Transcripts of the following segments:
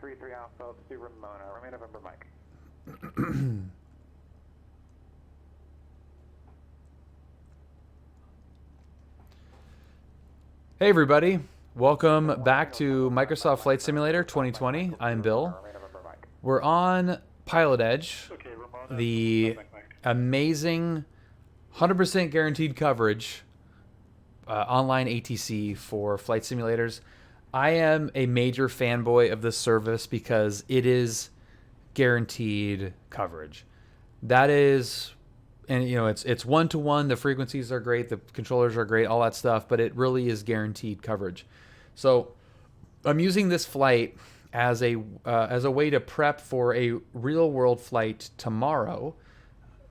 33 Alpha to Ramona. Remain November Mike. Hey everybody, welcome back to Microsoft Flight Simulator 2020. I'm Bill. We're on PilotEdge, the amazing 100% guaranteed coverage online ATC for flight simulators. I am a major fanboy of this service because it is guaranteed coverage. That is, and you know, it's one-to-one. The frequencies are great, the controllers are great, all that stuff, but it really is guaranteed coverage. So I'm using this flight as a way to prep for a real-world flight tomorrow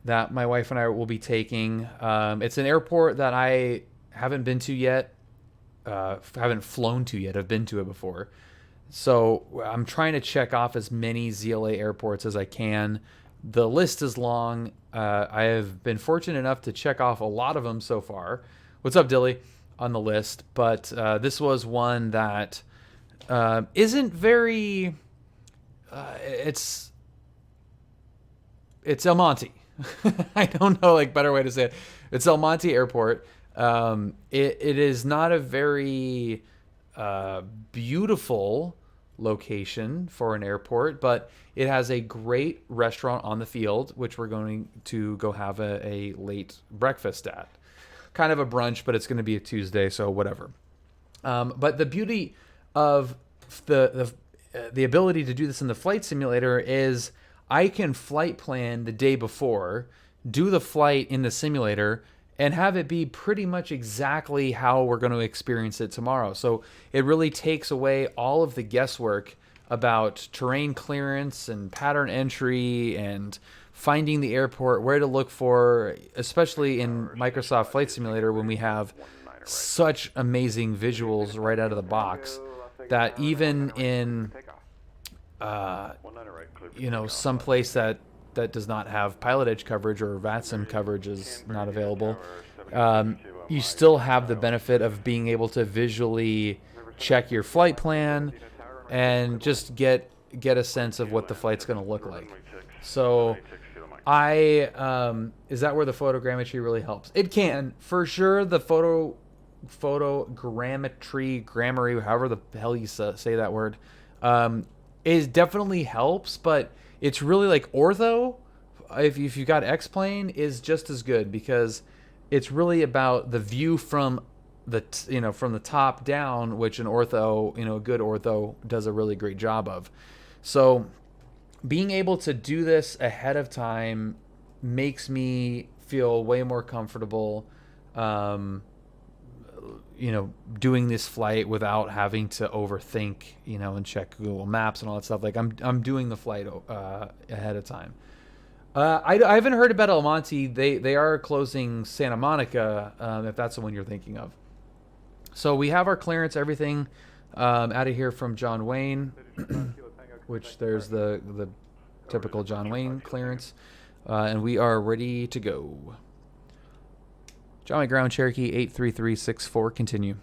that my wife and I will be taking. It's an airport that I haven't been to yet, haven't flown to yet. I've been to it before. So I'm trying to check off as many ZLA airports as I can. The list is long. I have been fortunate enough to check off a lot of them so far. What's up, Dilly? On the list. But this was one that isn't very... It's El Monte. I don't know like better way to say it. It's El Monte Airport. It is not a very beautiful location for an airport, but it has a great restaurant on the field, which we're going to go have a late breakfast at. Kind of a brunch, but it's going to be a Tuesday, so whatever. But the beauty of the ability to do this in the flight simulator is I can flight plan the day before, do the flight in the simulator, and have it be pretty much exactly how we're going to experience it tomorrow. So it really takes away all of the guesswork about terrain clearance and pattern entry and finding the airport, where to look for, especially in Microsoft Flight Simulator when we have such amazing visuals right out of the box that even in some place that does not have PilotEdge coverage or VATSIM coverage is not available, you still have the benefit of being able to visually check your flight plan and just get a sense of what the flight's going to look like. So is that where the photogrammetry really helps? It can, for sure. The photogrammetry, however the hell you say that word, it definitely helps, but it's really like ortho, if you got X-plane, is just as good because it's really about the view from the top down, which an ortho, a good ortho does a really great job of. So being able to do this ahead of time makes me feel way more comfortable doing this flight without having to overthink, and check Google Maps and all that stuff. Like I'm doing the flight ahead of time. I haven't heard about El Monte. They are closing Santa Monica, if that's the one you're thinking of. So we have our clearance, everything out of here from John Wayne, which there's the typical John Wayne clearance, and we are ready to go. John Wayne Ground, Cherokee 83364, continue.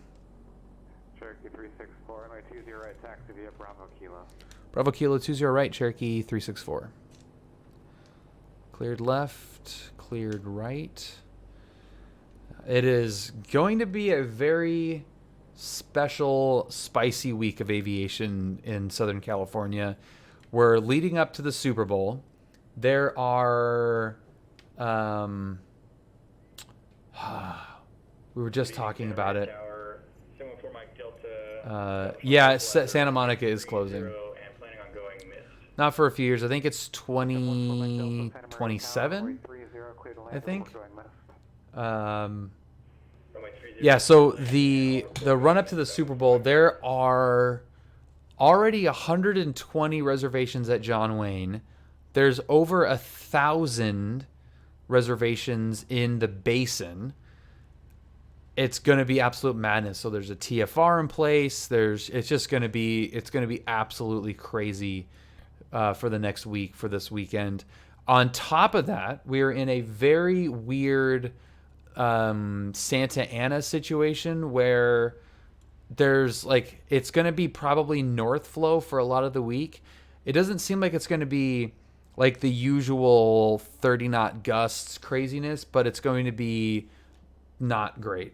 Cherokee 364, runway 20 right, taxi via Bravo Kilo. Bravo Kilo 20 right, Cherokee 364. Cleared left, cleared right. It is going to be a very special, spicy week of aviation in Southern California. We're leading up to the Super Bowl. There are... we were just talking about it. Santa Monica is closing. Not for a few years. I think it's 2027. I think. So the run up to the Super Bowl, there are already 120 reservations at John Wayne. There's over 1,000 reservations in the basin. It's going to be absolute madness. So there's a TFR in place. It's going to be absolutely crazy for the next week, for this weekend. On top of that, we're in a very weird Santa Ana situation where there's like, it's going to be probably north flow for a lot of the week. It doesn't seem like it's going to be like the usual 30 knot gusts craziness, but it's going to be not great.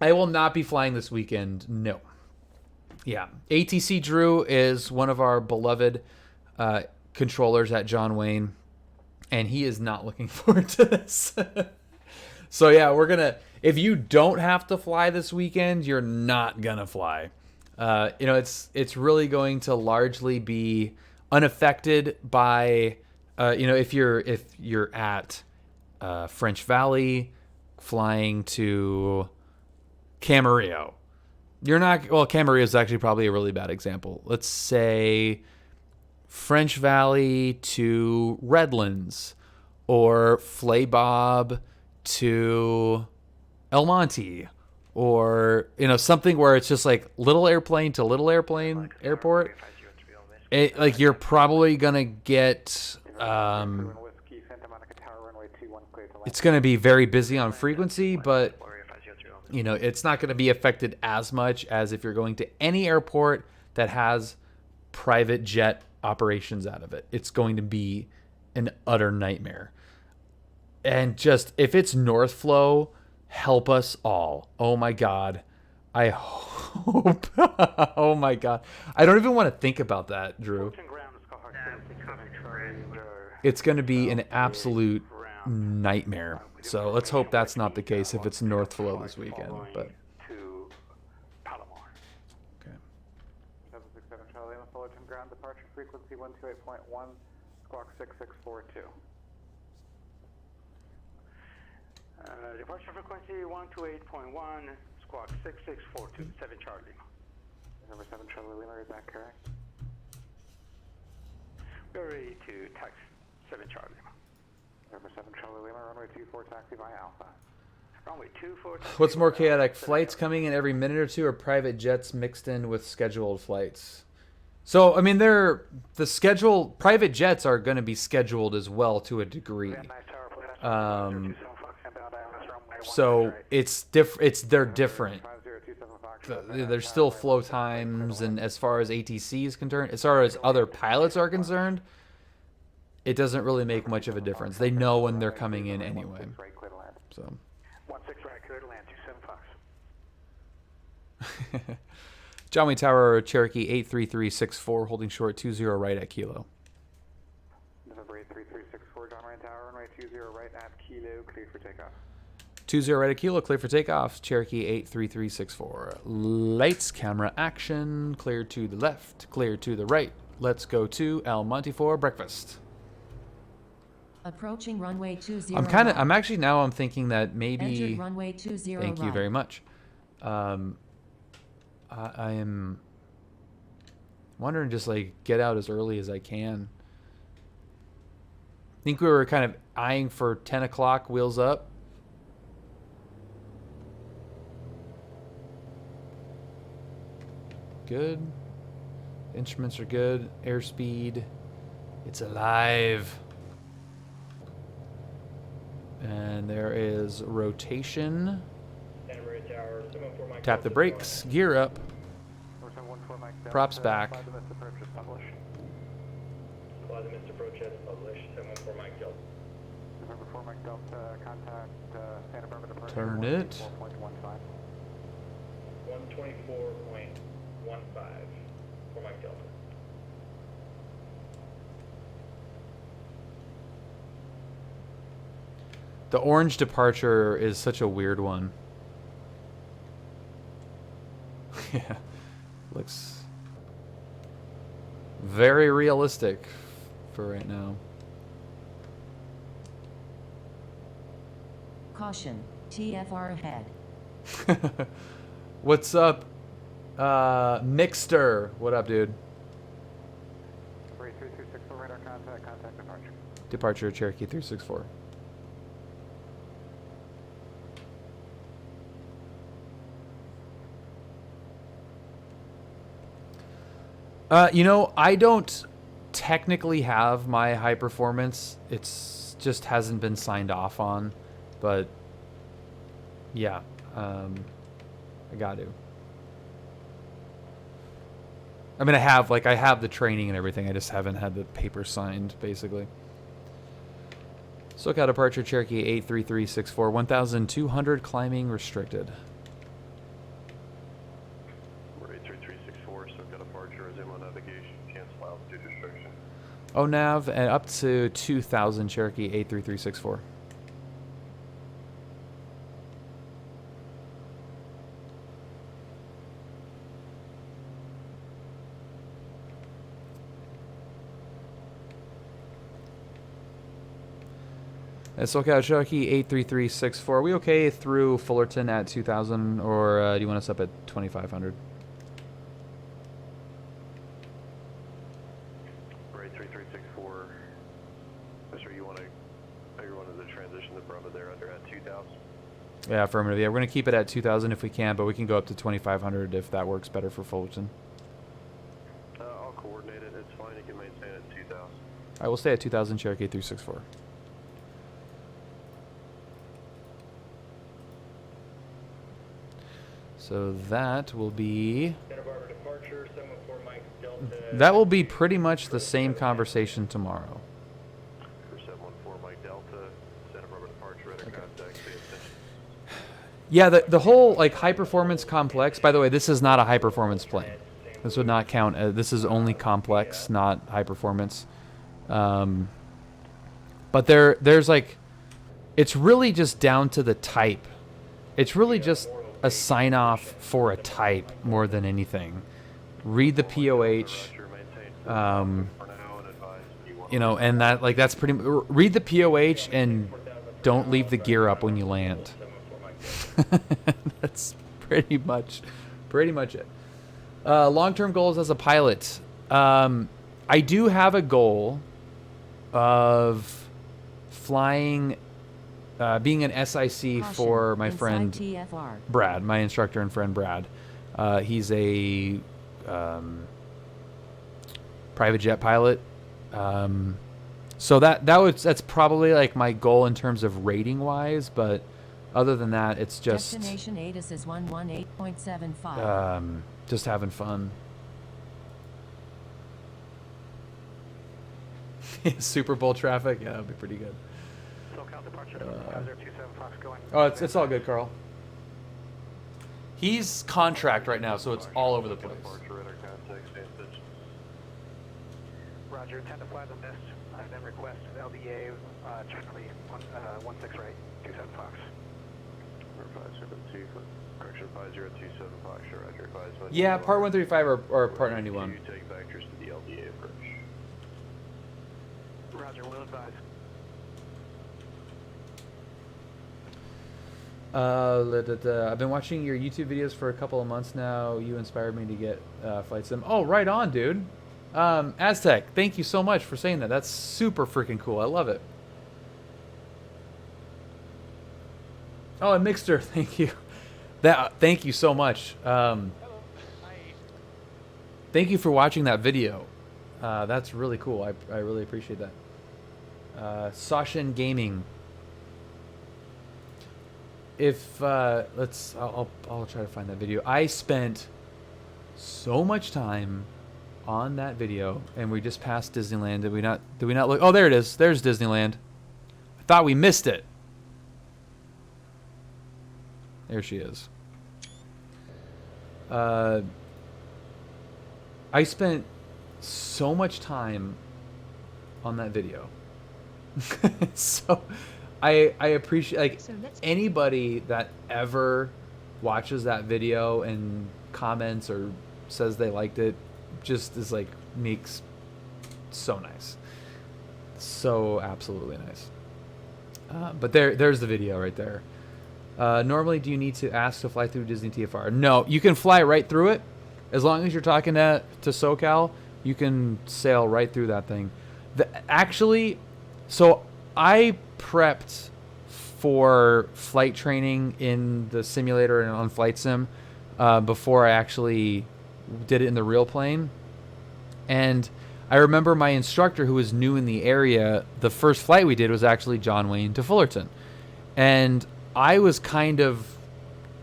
I will not be flying this weekend. No. Yeah. ATC Drew is one of our beloved controllers at John Wayne, and he is not looking forward to this. So yeah, we're going to, if you don't have to fly this weekend, you're not going to fly. You know, it's really going to largely be unaffected by, you know, if you're at French Valley flying to Camarillo. You're not, well, Camarillo is actually probably a really bad example. Let's say French Valley to Redlands, or Flaybob to El Monte, or, you know, something where it's just like little airplane to little airplane airport. Like, you're probably gonna get it's gonna be very busy on frequency, but you know, it's not going to be affected as much as if you're going to any airport that has private jet operations out of it. It's going to be an utter nightmare. And just, if it's north flow, help us all. Oh my God. I hope. Oh my God. I don't even want to think about that, Drew. It's going to be an absolute nightmare. So let's hope that's not the case if it's north flow this weekend. But okay. 767 Charlie, Fullerton ground departure frequency 128.1, squawk 6642. Departure frequency 128.1, squawk 6642, 7 Charlie. Number 7 Charlie Lima, is that correct? We're ready to taxi 7 Charlie. Number 7 Charlie Lima, runway 24, taxi by Alpha. Runway 24, taxi. What's more chaotic, flights coming in every minute or two, or private jets mixed in with scheduled flights? So, I mean, the scheduled private jets are going to be scheduled as well to a degree. So they're different. There's still flow times, and as far as ATC is concerned, as far as other pilots are concerned, it doesn't really make much of a difference. They know when they're coming in anyway. So. 16 right, clear to land, 27 Fox. John Wayne Tower, Cherokee 83364, holding short 20 right at Kilo. November 83364, John Wayne Tower, runway 20 right at Kilo, clear for takeoff. 20 right at Kilo, clear for takeoff. Cherokee 83364. Lights, camera, action. Clear to the left, clear to the right. Let's go to El Monte for breakfast. Approaching runway 20. I'm actually now I'm thinking that maybe. Entered runway 20. Thank you very much. I am wondering just like get out as early as I can. I think we were kind of eyeing for 10 o'clock wheels up. Good. Instruments are good. Airspeed. It's alive. And there is rotation. Tap the brakes. Gear up. Props back. Turn it. 124.15 for Mike Delta. The orange departure is such a weird one. Yeah. Looks very realistic for right now. Caution, TFR ahead. What's up, Mixter? What up, dude? 3364 radar contact departure. Departure Cherokee 364. You know, I don't technically have my high performance. It's just hasn't been signed off on, but yeah. I got to. I mean, I have the training and everything. I just haven't had the paper signed, basically. SoCal departure, Cherokee 83364, 1,200 climbing restricted. We're 83364, SoCal departure, resume on navigation, cancel altitude restriction. Oh, nav, and up to 2,000, Cherokee 83364. SoCal Cherokee 83364. We okay through Fullerton at 2,000, or do you want us up at 2,500? We're 83364. Sir, you want to transition the Bravo there under at 2,000? Yeah, affirmative. Yeah, we're going to keep it at 2,000 if we can, but we can go up to 2,500 if that works better for Fullerton. I'll coordinate it. It's fine. You can maintain it at 2,000. All right, we'll stay at 2,000, Cherokee 364. So that will be... That will be pretty much the same conversation tomorrow. For 714 Mike Delta, Santa Barbara departure, radar contact, pay attention. Yeah, the whole like high performance complex, by the way, this is not a high performance plane. This would not count. This is only complex, not high performance. But there's like, it's really just down to the type. It's really just a sign off for a type more than anything. Read the POH, you know, and that like that's pretty. Read the POH and don't leave the gear up when you land. That's pretty much it. Long-term goals as a pilot. I do have a goal of flying. Being an SIC for my friend Brad, my instructor and friend Brad. He's a private jet pilot. So that's probably like my goal in terms of rating wise, but other than that, it's just Destination ATIS is 118.75. Just having fun. Super Bowl traffic, yeah, that'd be pretty good. Oh, it's all good, Carl. He's contract right now, so it's all over the place. Roger, 10 to fly the mist, and then request LDA, Charlie 16 right, 27 Fox. 572, correction 5027 Fox, Roger, 572. Yeah, part 135 or part 91. You take vectors to the LDA approach. Roger, will advise. I've been watching your YouTube videos for a couple of months now. You inspired me to get flight sim. Oh, right on, dude. Aztec, thank you so much for saying that. That's super freaking cool. I love it. Oh, and Mixter, thank you. Thank you so much. Thank you for watching that video. That's really cool. I really appreciate that. Sashin Gaming. If I'll try to find that video. I spent so much time on that video, and we just passed Disneyland. Did we not look? Oh, there it is. There's Disneyland. I thought we missed it. There she is. I spent so much time on that video. So I appreciate, like, anybody that ever watches that video and comments or says they liked it, just is like, makes so nice. So absolutely nice. But there's the video right there. Normally, do you need to ask to fly through Disney TFR? No, you can fly right through it. As long as you're talking to SoCal, you can sail right through that thing. So I prepped for flight training in the simulator and on Flight Sim before I actually did it in the real plane. And I remember my instructor, who was new in the area, the first flight we did was actually John Wayne to Fullerton. And I was kind of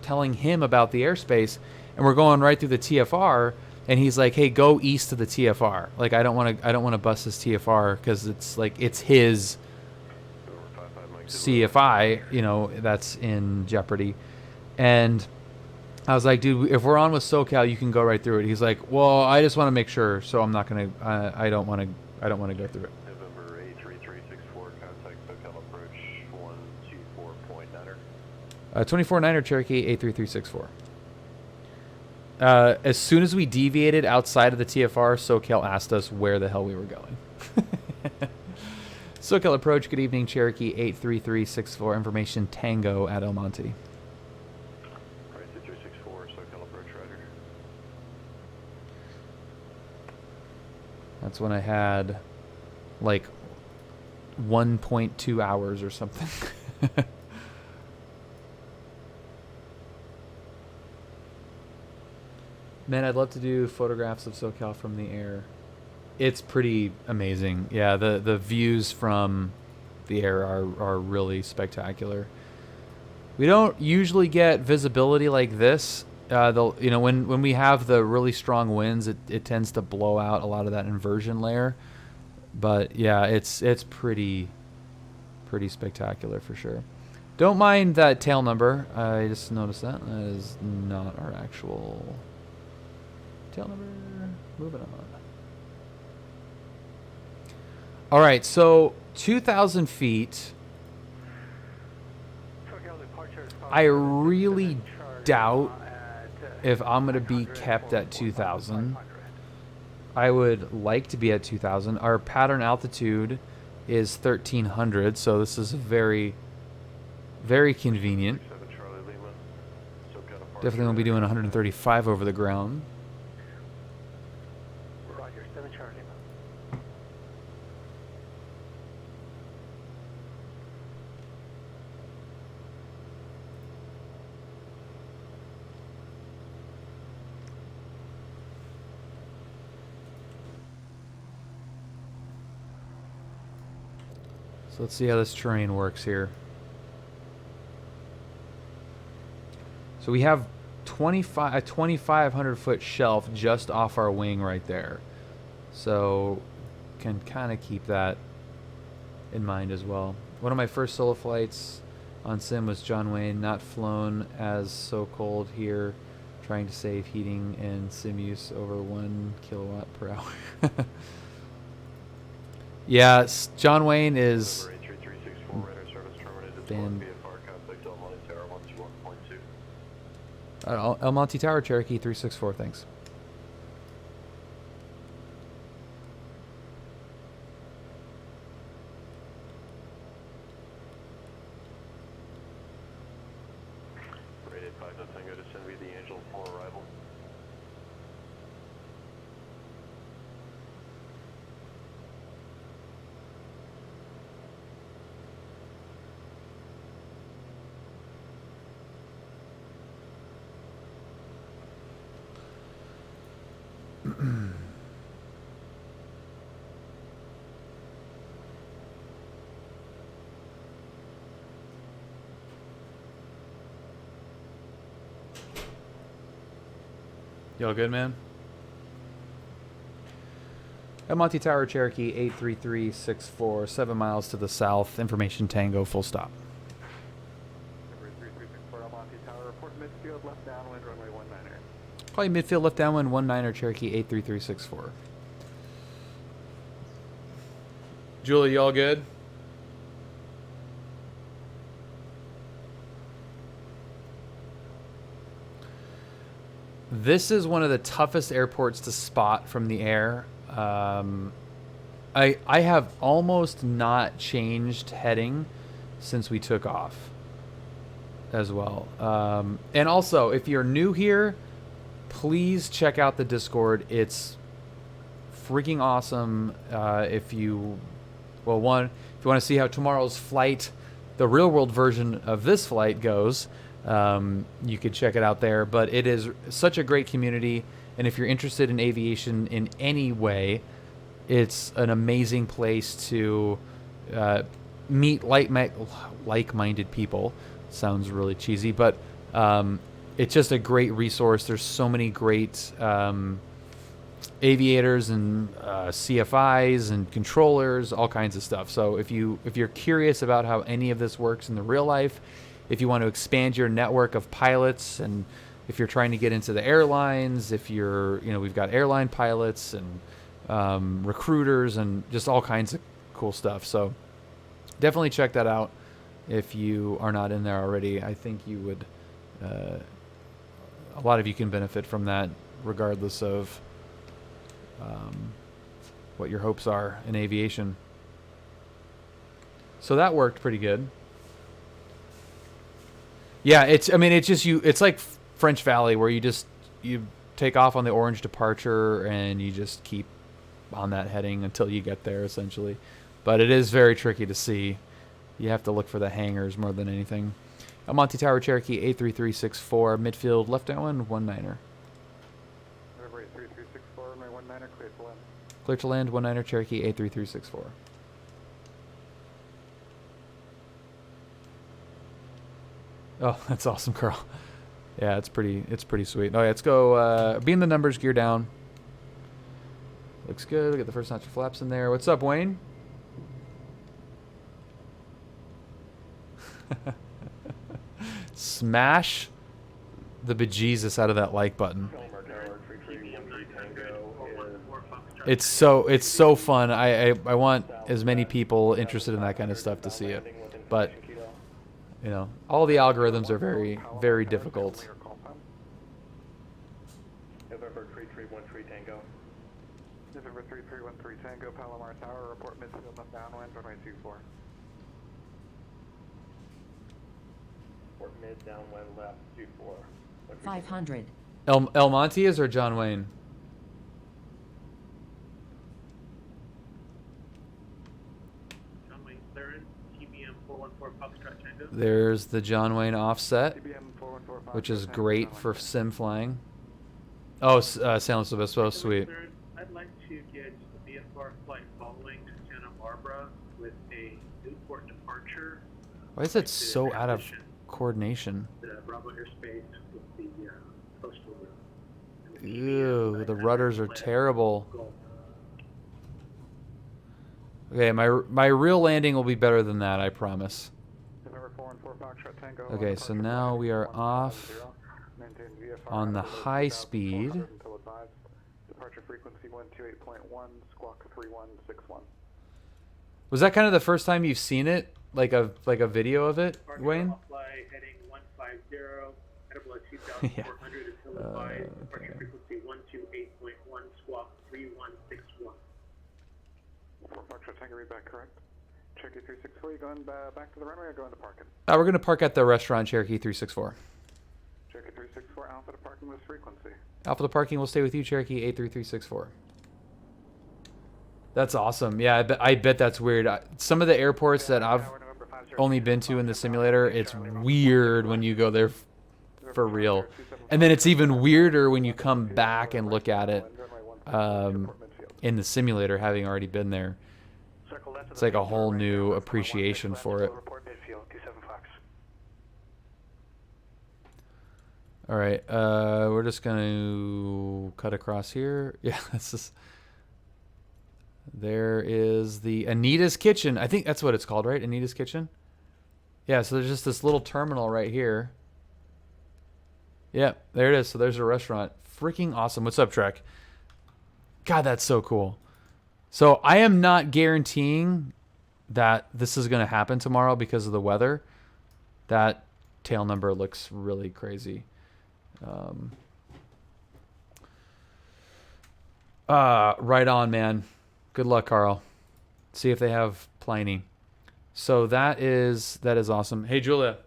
telling him about the airspace, and we're going right through the TFR, and he's like, "Hey, go east of the TFR. Like, I don't want to bust this TFR because it's like it's his CFI, you know, that's in jeopardy." And I was like, "Dude, if we're on with SoCal, you can go right through it." He's like, "Well, I just want to make sure, so I'm not gonna. I don't want to go through it." November 83364, contact SoCal approach 124.9er. 24-9er Cherokee 83364. As soon as we deviated outside of the TFR, SoCal asked us where the hell we were going. SoCal approach, good evening, Cherokee 83364, information Tango at El Monte. Right, 2364, SoCal approach, Roger. That's when I had like 1.2 hours or something. Man, I'd love to do photographs of SoCal from the air. It's pretty amazing. Yeah, the views from the air are really spectacular. We don't usually get visibility like this. You know, when we have the really strong winds, it tends to blow out a lot of that inversion layer. But yeah, it's pretty spectacular for sure. Don't mind that tail number. I just noticed that is not our actual tail number. Moving on. All right, so 2,000 feet. I really doubt if I'm going to be kept at 2,000. I would like to be at 2,000. Our pattern altitude is 1,300, so this is very, very convenient. Definitely won't be doing 135 over the ground. Roger, 7 Charlie. So let's see how this terrain works here. So we have a 2,500 foot shelf just off our wing right there. So can kind of keep that in mind as well. One of my first solo flights on sim was John Wayne, not flown as so cold here, trying to save heating and sim use over 1 kilowatt per hour. Yeah, John Wayne is El Monte Tower, Cherokee 364, thanks. Rated 5 Tango to send me the Angel for arrival. You all good, man? El Monte Tower, Cherokee 83364, 7 miles to the south. Information Tango, full stop. 3364 El Monte Tower, report midfield, left downwind, runway 19er. Probably midfield, left downwind, 19er, Cherokee 83364. Julie, you all good? This is one of the toughest airports to spot from the air. I have almost not changed heading since we took off as well. And also, if you're new here, please check out the Discord. It's freaking awesome. If you want to see how tomorrow's flight, the real world version of this flight goes, you could check it out there. But it is such a great community, and if you're interested in aviation in any way, it's an amazing place to meet like-minded people. Sounds really cheesy, but it's just a great resource. There's so many great aviators and CFIs and controllers, all kinds of stuff. So if you're curious about how any of this works in the real life, if you want to expand your network of pilots, and if you're trying to get into the airlines, if you're, we've got airline pilots and recruiters and just all kinds of cool stuff. So definitely check that out if you are not in there already. I think you would, a lot of you can benefit from that regardless of what your hopes are in aviation. So that worked pretty good. Yeah, it's like French Valley, where you take off on the orange departure and you just keep on that heading until you get there, essentially. But it is very tricky to see. You have to look for the hangars more than anything. Monty Tower, Cherokee 83364, midfield, left downwind, 19er. November 83364, my 19er, clear to land. Clear to land, 19er, Cherokee 83364. Oh, that's awesome, Carl. Yeah, it's pretty sweet. Oh yeah, let's go beam the numbers, gear down. Looks good. We got the first notch of flaps in there. What's up, Wayne? Smash the bejesus out of that like button. It's so fun. I want as many people interested in that kind of stuff to see it. But all the algorithms are very, very difficult. November 3313 Tango. November 3313 Tango, Palomar Tower, report midfield left downwind, runway 24. Report mid downwind left 24. 500. El Monte is or John Wayne? John Wayne, third, TBM 414 Foxtrot Tango. There's the John Wayne offset, TBM 414, which is great for sim flying. Oh, San Luis Obispo, sweet. Third, I'd like to get the BFR flight following to Santa Barbara with a Newport departure. Why is it so out of coordination? The Bravo airspace with the coastal. Ew, the rudders are terrible. Okay, my real landing will be better than that, I promise. November 414 Foxtrot Tango. Okay, so now we are off on the high speed. Departure frequency 128.1, squawk 3161. Was that kind of the first time you've seen it? Like a video of it, Wayne? Fly heading 150, at about 2,400 until advised. Departure frequency 128.1, squawk 3161. Foxtrot Tango, read back correct. Cherokee 364, you going back to the runway or going to parking? We're going to park at the restaurant, Cherokee 364. Cherokee 364, Alpha to parking with frequency. Alpha to parking will stay with you, Cherokee 83364. That's awesome. Yeah, I bet that's weird. Some of the airports that I've only been to in the simulator, it's weird when you go there for real. And then it's even weirder when you come back and look at it in the simulator, having already been there. It's like a whole new appreciation for it. All right, we're just going to cut across here. Yeah, that's just... There is the Anita's Kitchen. I think that's what it's called, right? Anita's Kitchen? Yeah, so there's just this little terminal right here. Yeah, there it is. So there's a restaurant. Freaking awesome. What's up, Trek? God, that's so cool. So I am not guaranteeing that this is going to happen tomorrow because of the weather. That tail number looks really crazy. Right on, man. Good luck, Carl. See if they have Pliny. So that is awesome. Hey, Julia.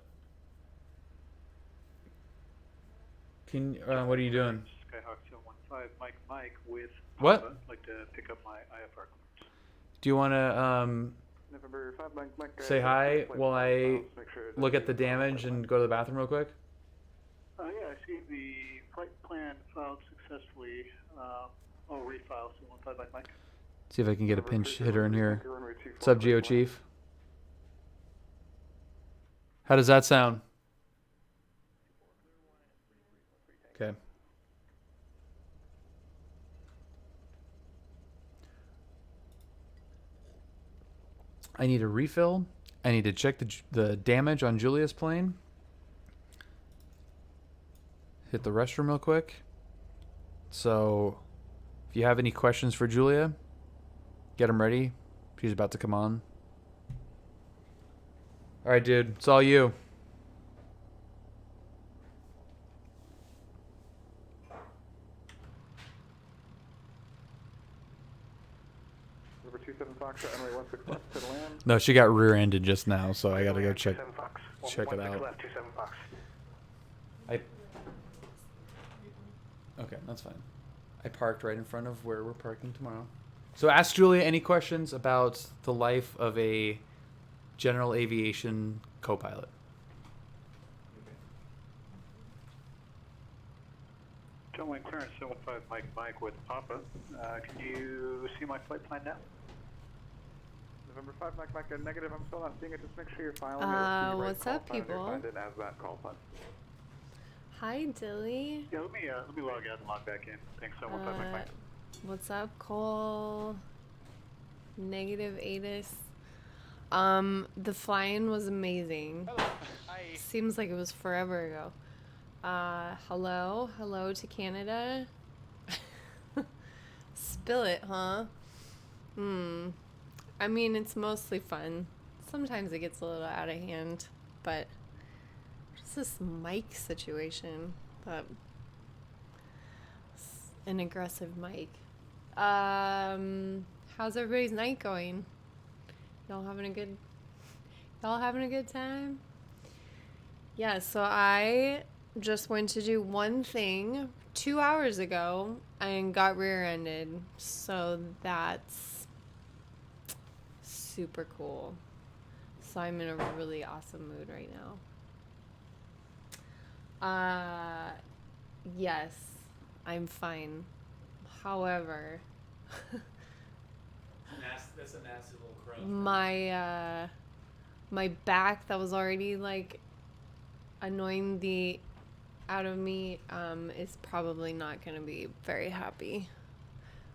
What are you doing? Skyhawk 215, Mike with What? I'd like to pick up my IFR clearance. Do you want to November 5, Mike, say hi while I look at the damage and go to the bathroom real quick? Yeah, I see the flight plan filed successfully. I'll refile 215, Mike. See if I can get a pinch hitter in here. What's up, Geo Chief? How does that sound? I need a refill. I need to check the damage on Julia's plane. Hit the restroom real quick. So, if you have any questions for Julia, get them ready. She's about to come on. All right, dude. It's all you. River 27 Foxtrot, runway 16 left to land. No, she got rear-ended just now, so I gotta go check it 16 out. left, 27 Fox. Okay, that's fine. I parked right in front of where we're parking tomorrow. So ask Julia any questions about the life of a general aviation co-pilot. John Wayne Clearance 75 Mike with Papa. Can you see my flight plan now? November 5 Mike, negative. I'm still not seeing it. Just make sure you're filing it. What's up, people? Find it as that call plan. Hi, Dilly. Yeah, let me log out and log back in. Thanks, 75 Mike. What's up, Cole? Negative Atis. The flying was amazing. Hello. Hi. Seems like it was forever ago. Hello to Canada. Spill it, huh? I mean, it's mostly fun. Sometimes it gets a little out of hand, but what's this mic situation? That an aggressive mic. How's everybody's night going? Y'all having a good time? Yeah, so I just went to do one thing 2 hours ago and got rear-ended. So that's super cool. So I'm in a really awesome mood right now. Yes, I'm fine. However, That's a nasty little crunch. my back that was already like annoying the out of me is probably not going to be very happy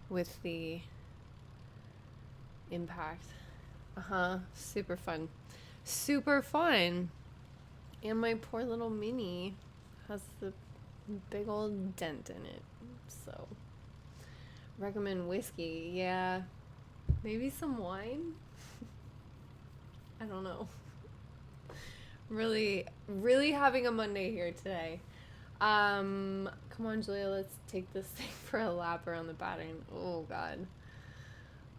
with the impact. Super fun. And my poor little Mini has the big old dent in it, so recommend whiskey. Yeah, maybe some wine. I don't know. Really having a Monday here today. Come on, Julia, let's take this thing for a lap around the pattern. Oh God.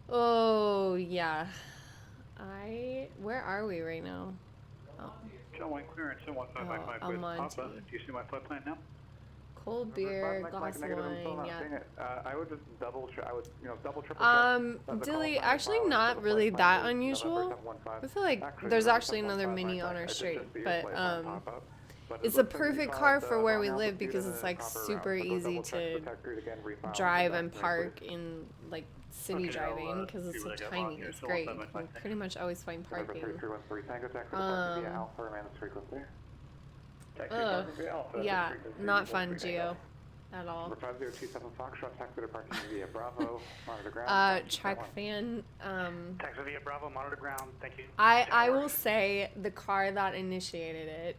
Oh yeah. Where are we right now? Oh. John Wayne Clearance 15 Mike with Papa. Do you see my flight plan now? Cold beer, glass of wine, yeah. I would just double triple check. Dilly, actually not really that unusual. I feel like there's actually another Mini on our street, but it's a perfect car for where we live because it's like super easy to drive and park in like city driving because it's so tiny. It's great. You can pretty much always find parking. Yeah, not fun, Geo, at all. 5027 Foxtrot, taxi to parking via Bravo, monitor ground. Track fan. Taxi via Bravo, monitor ground. Thank you. I will say the car that initiated it,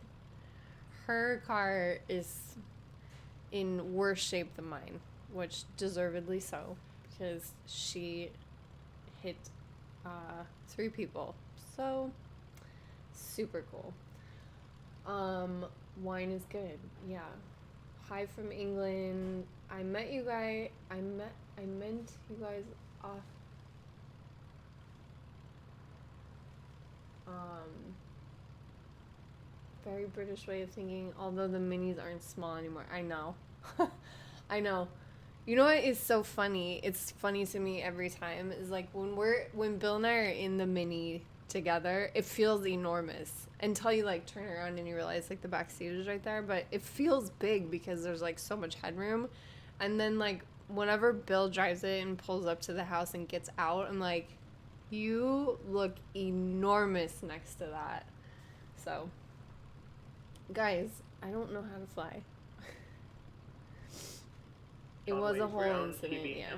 her car is in worse shape than mine, which deservedly so, because she hit 3 people. So super cool. Wine is good. Yeah. Hi from England. I met you guys off. Very British way of thinking, although the minis aren't small anymore. I know. I know. You know what is so funny? It's funny to me every time is like when Bill and I are in the Mini together, it feels enormous until you like turn around and you realize like the back seat is right there, but it feels big because there's like so much headroom. And then like whenever Bill drives it and pulls up to the house and gets out, I'm like, you look enormous next to that. So guys, I don't know how to fly. It was a whole incident, yeah.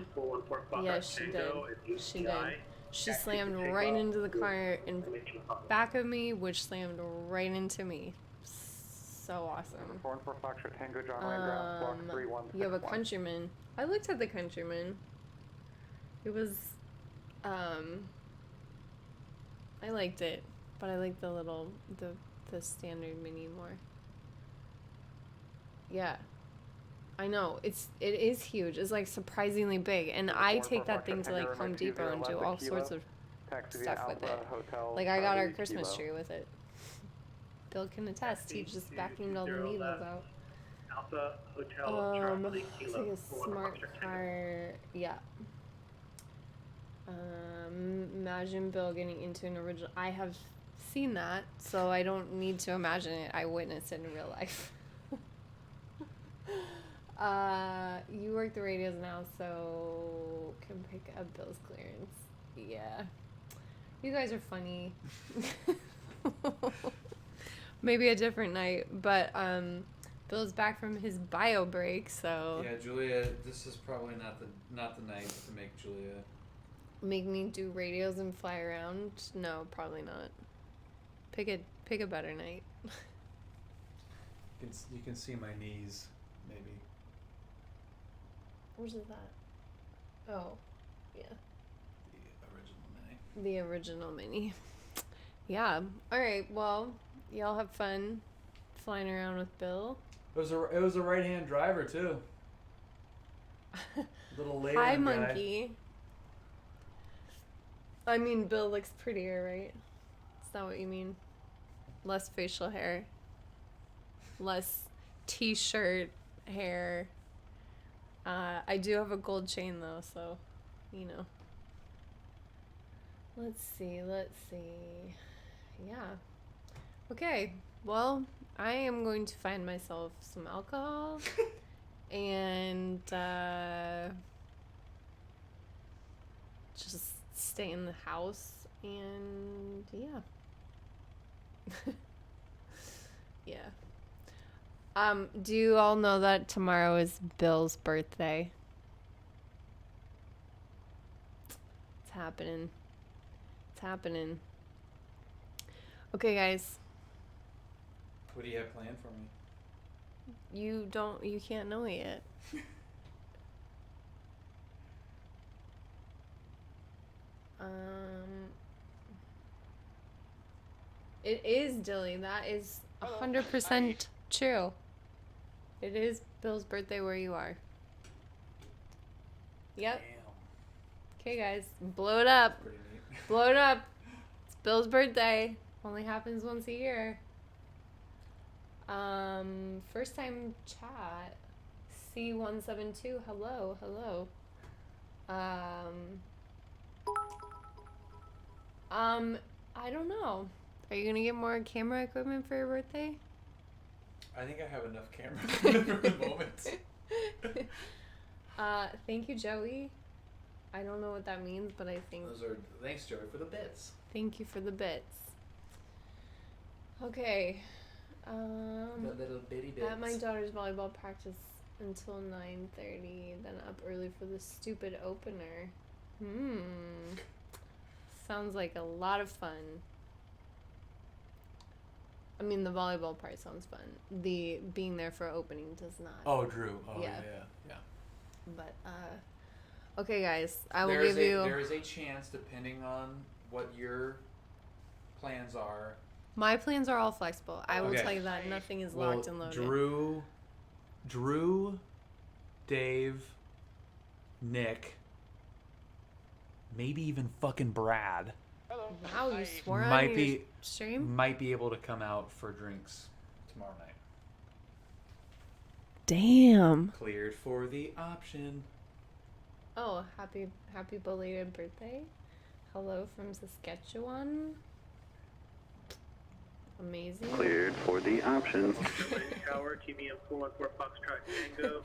Yeah, she did. She slammed right into the car in back of me, which slammed right into me. So awesome. 414 Foxtrot Tango, John Wayne ground, block 3161. You have a Countryman. I looked at the Countryman. It was, I liked it, but I like the little, the standard Mini more. Yeah. I know, it is huge. It's like surprisingly big, and I take that thing to like Home Depot and do all sorts of stuff with it. Like I got our Christmas tree with it. Bill can attest. He just vacuumed all the needles out. Alpha Hotel It's like a smart car. Yeah. Imagine Bill getting into an original. I have seen that, so I don't need to imagine it. I witnessed it in real life. You work the radios now, so can pick up Bill's clearance. Yeah. You guys are funny. Maybe a different night, but Bill's back from his bio break, so Yeah, Julia, this is probably not the night to make Julia. Make me do radios and fly around? No, probably not. Pick a better night. You can see my knees, maybe. Where's it at? Oh, yeah. The original Mini. Yeah. All right. Well, y'all have fun flying around with Bill. It was a right-hand driver too. Little Leyland Hi, guy. monkey. I mean, Bill looks prettier, right? Is that what you mean? Less facial hair. Less t-shirt hair. I do have a gold chain though, so, you know. Let's see. Yeah. Okay, well, I am going to find myself some alcohol and just stay in the house and yeah. Yeah. Do you all know that tomorrow is Bill's birthday? It's happening. It's happening. Okay, guys. What do you have planned for me? You can't know it yet. It is Dilly. That is 100% true. It is Bill's birthday where you are. Yep. Okay, guys. Blow it up. Pretty neat. Blow it up. It's Bill's birthday. Only happens once a year. First time chat. C172. Hello. I don't know. Are you gonna get more camera equipment for your birthday? I think I have enough camera equipment for the moment. Thank you, Joey. I don't know what that means, but I think Thanks, Joey, for the bits. thank you for the bits. Okay. The little bitty bits. At my daughter's volleyball practice until 9:30, then up early for the stupid opener. Sounds like a lot of fun. I mean, the volleyball part sounds fun. The being there for opening does not. Oh, Drew. Oh, Yeah. yeah. But, okay, guys. I will There is a chance, depending on what your plans are. My plans are all flexible. I will Okay. tell you that. Nothing is locked and loaded. Drew, Dave, Nick, maybe even fucking Brad. Wow, you swore on Might your be stream? might be able to come out for drinks tomorrow night. Damn. Cleared for the option. Oh, happy belated birthday. Hello from Saskatchewan. Amazing. Cleared for the option. Tower, TBM 414 Foxtrot Tango.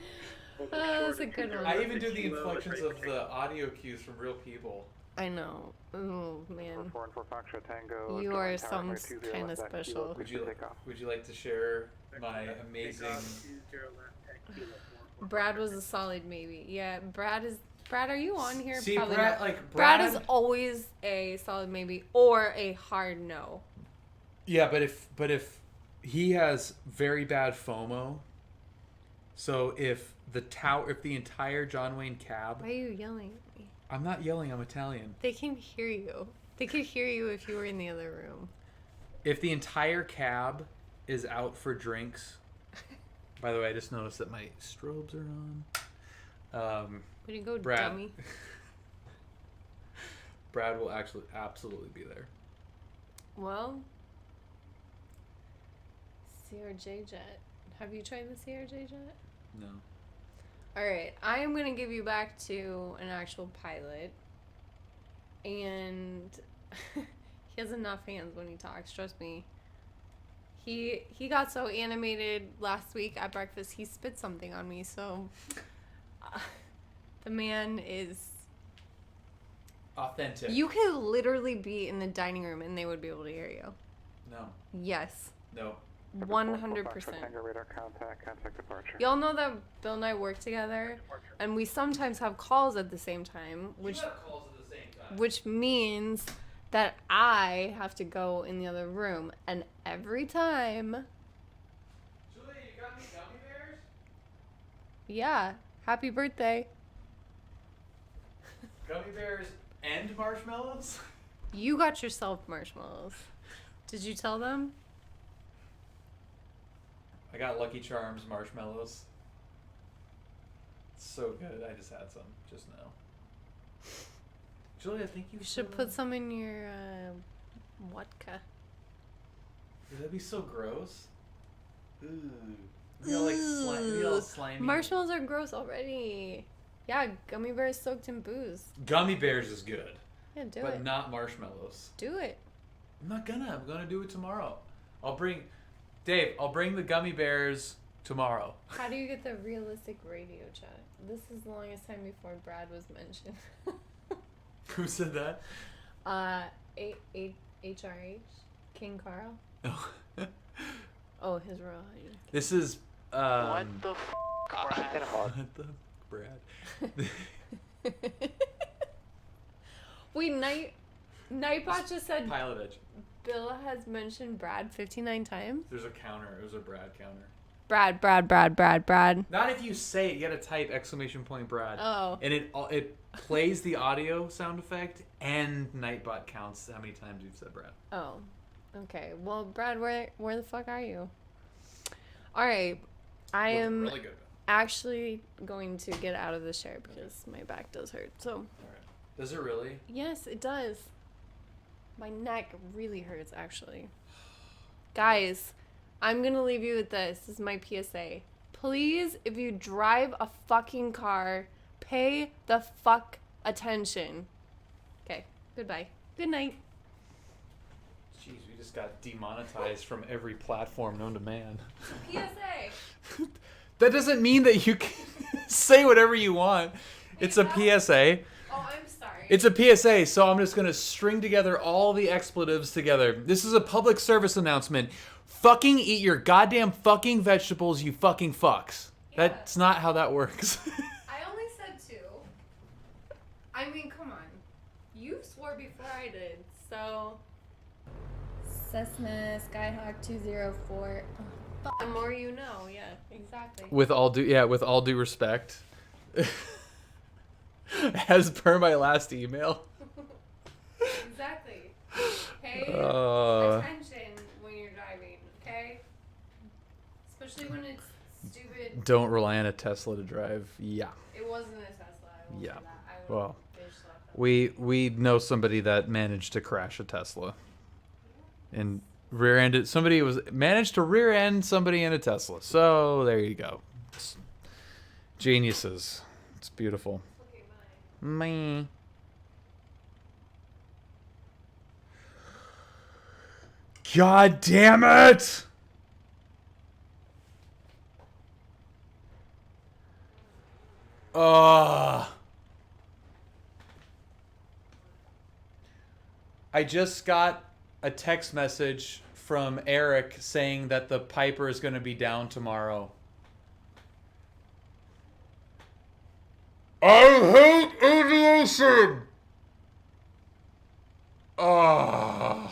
That's a good one. I even do the inflections of the audio cues from real people. I know. Oh, man. 414 Foxtrot Tango. You John are Wayne some Tower, 20 kind of left at kilo, special. please take off. Would you like to share my amazing? Brad was a solid maybe. Yeah, Brad Brad, are you on here? See, Probably Brad, not. like, Brad is Brad- always a solid maybe or a hard no. Yeah, but if he has very bad FOMO, so if the entire John Wayne cab, Why are you yelling at me? I'm not yelling, I'm Italian. They can hear you. They could hear you if you were in the other room. If the entire cab is out for drinks, by the way, I just noticed that my strobes are on. Would you go, Brad. dummy? Brad will actually absolutely be there. Well, CRJ jet. Have you tried the CRJ jet? No. All right, I am gonna give you back to an actual pilot, and he has enough hands when he talks. Trust me. He got so animated last week at breakfast. He spit something on me. So the man is Authentic. You could literally be in the dining room and they would be able to hear you. No. Yes. No. 100%. Radar contact departure. Y'all know that Bill and I work together, and we sometimes have calls at the same time, which means that I have to go in the other room, and every time. Julie, you got me gummy bears? Yeah, happy birthday. Gummy bears and marshmallows? You got yourself marshmallows. Did you tell them? I got Lucky Charms marshmallows. So good. I just had some just now. Julie, I think you You should put some in your vodka. That'd be so gross. Ooh. Maybe I'll slimy. Marshmallows are gross already. Yeah, gummy bears soaked in booze. Gummy bears is good. Yeah, do but it. not marshmallows. Do it. I'm not gonna. I'm gonna do it tomorrow. I'll bring the gummy bears tomorrow. How do you get the realistic radio chat? This is the longest time before Brad was mentioned. Who said that? HRH? King Carl? Oh. Oh, his Royal Highness. This is, What the f***, Brad? What the Brad? Wait, Nightbot just said PilotEdge. Bill has mentioned Brad 59 times? There's a counter. It was a Brad counter. Brad. Not if you say it. You gotta type !Brad. Oh. And it plays the audio sound effect, and Nightbot counts how many times you've said Brad. Oh. Okay. Well, Brad, where the fuck are you? All right. I am really good. actually going to get out of this chair because my back does hurt. So. All right. Does it really? Yes, it does. My neck really hurts, actually. Guys, I'm going to leave you with this. This is my PSA. Please, if you drive a fucking car, pay the fuck attention. Okay, goodbye. Good night. Jeez, we just got demonetized from every platform known to man. PSA. That doesn't mean that you can say whatever you want. It's a PSA. Oh, I'm sorry. It's a PSA, so I'm just going to string together all the expletives together. This is a public service announcement. Fucking eat your goddamn fucking vegetables, you fucking fucks. Yeah. That's not how that works. I only said 2. I mean, come on. You swore before I did, so... Cessna Skyhawk 204. Oh, the more you know, yeah, exactly. with all due respect. As per my last email. Exactly. Pay attention when you're driving, okay? Especially when it's stupid. Don't rely on a Tesla to drive. Yeah. It wasn't a Tesla. I won't say that. I would Well, bitch slap them. we know somebody that managed to crash a Tesla. And rear-ended somebody managed to rear-end somebody in a Tesla. So there you go. Geniuses. It's beautiful. Okay, bye. Me. God damn it! I just got a text message from Eric saying that the Piper is going to be down tomorrow. I hate aviation! Oh.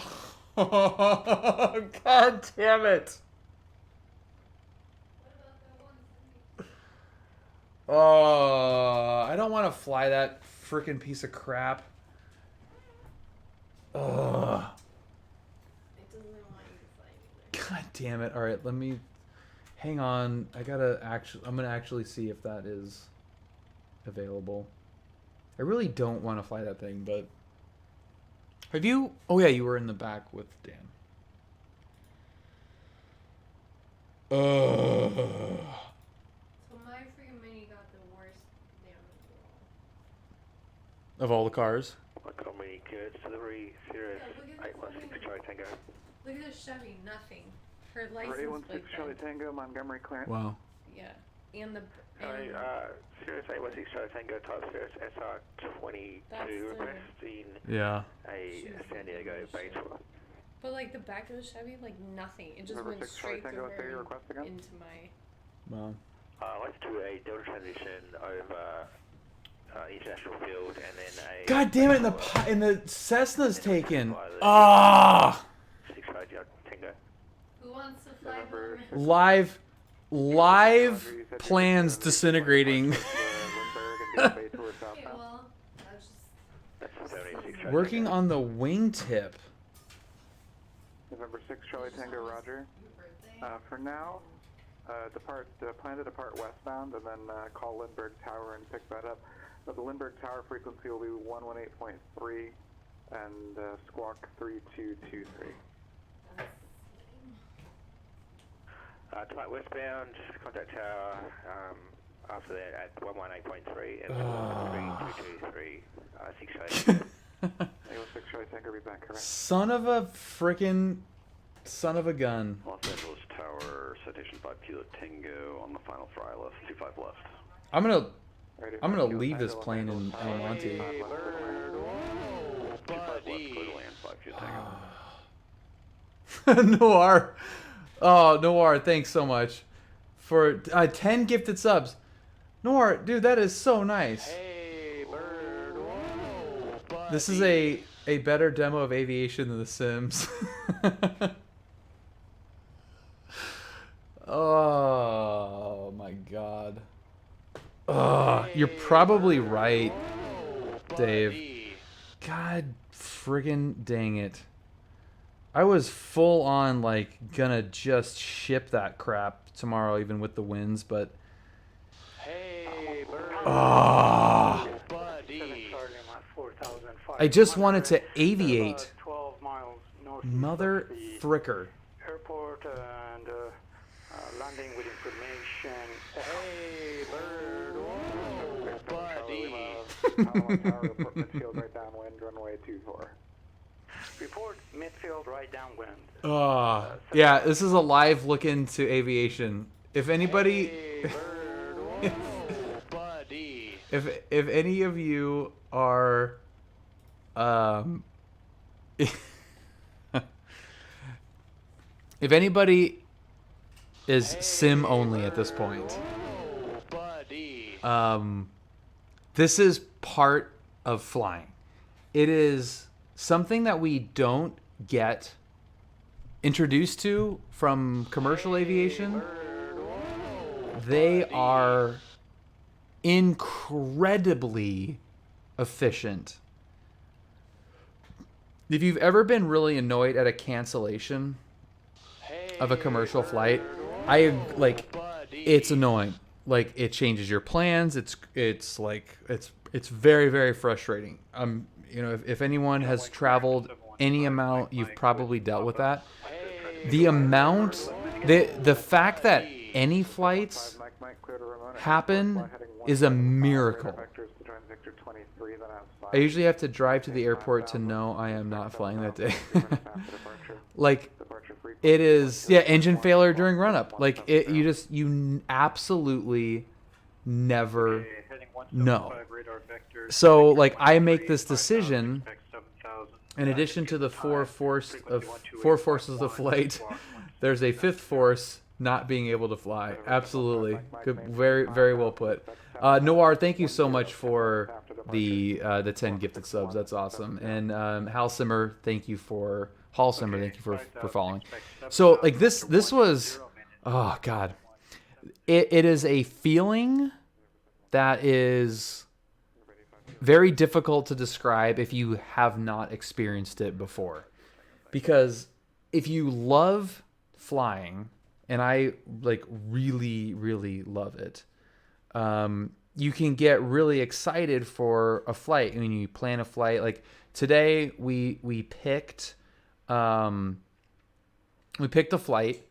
God damn it. Oh, I don't want to fly that freaking piece of crap. Ugh. It doesn't want you to fly either. God damn it. All right, let me hang on. I'm going to actually see if that is available. I really don't want to fly that thing, but have you? Oh yeah, you were in the back with Dan. So my freaking mini got the worst damage Of all the cars. Call me good delivery Sirius Yeah, look at 816 Charlie Tango. Look at this Chevy, nothing. Her license 816 plate. Charlie Tango, Montgomery clearance. Wow. Yeah, and the. Sorry, And Sirius 816 Charlie Tango, type Sirius SR22, That's the- requesting Yeah. a San Diego bay tour. but like the back of the Chevy, like nothing. It just Number went 6 Charlie straight Tango, through say your her request again. into my. Wow. Let's do a Delta transition over international field and then a... God damn it! And the Cessna's taken. Ah. 6 Tango. Who wants to fly November the Live plans disintegrating. Lindbergh and the bay tour Okay, southbound. well, that's just. That's 76 Working on the wingtip. November 6 Charlie Tango, roger. Your birthday. For now, plan to depart westbound and then call Lindbergh Tower and pick that up. The Lindbergh Tower frequency will be 118.3 and squawk 3223. Tonight westbound, contact tower after that at 118.3 and 3223, 6 Charlie. 6 Charlie Tango, be back, correct? Son of a frickin' son of a gun. Los Angeles Tower, citation 5 Kilo Tango on the final fry left, 25 left. I'm gonna leave this plane in El Monte. 25 left, clear to land, 5 Kilo Tango. Noir. Oh, Noir, thanks so much for 10 gifted subs. Noir, dude, that is so nice. Hey, bird, whoa, This is a better demo of aviation than The Sims. Oh my god. You're probably right, Dave. God friggin' dang it. I was full on like gonna just ship that crap tomorrow even with the winds, but Hey, bird, buddy. I just wanted to aviate. 12 miles north Mother fricker. airport and landing with information. Hey, bird, whoa, buddy. Tower, report midfield right downwind, runway 24. Report midfield right downwind. Yeah, this is a live look into aviation. If anybody, Hey, bird, whoa, buddy. if any of you are, if anybody is sim only at this point, Buddy. this is part of flying. It is something that we don't get introduced to from commercial aviation. They are incredibly efficient. If you've ever been really annoyed at a cancellation of a commercial flight, it's annoying. Like, it changes your plans. It's very, very frustrating. If anyone has traveled any amount, you've probably dealt with that. The fact that any flights happen is a miracle. I usually have to drive to the airport to know I am not flying that day. Like, it is, engine failure during run-up. Like, you absolutely never know. So, like, I make this decision, in addition to the four forces of the flight, there's a fifth force, not being able to fly. Absolutely. Good, very, very well put. Noir, thank you so much for the 10 gifted subs. That's awesome. And Hal Simmer, thank you for following. So like this was, oh God, it is a feeling that is very difficult to describe if you have not experienced it before. Because if you love flying, and I like really, really love it, you can get really excited for a flight. I mean, you plan a flight. Like today, we picked a flight,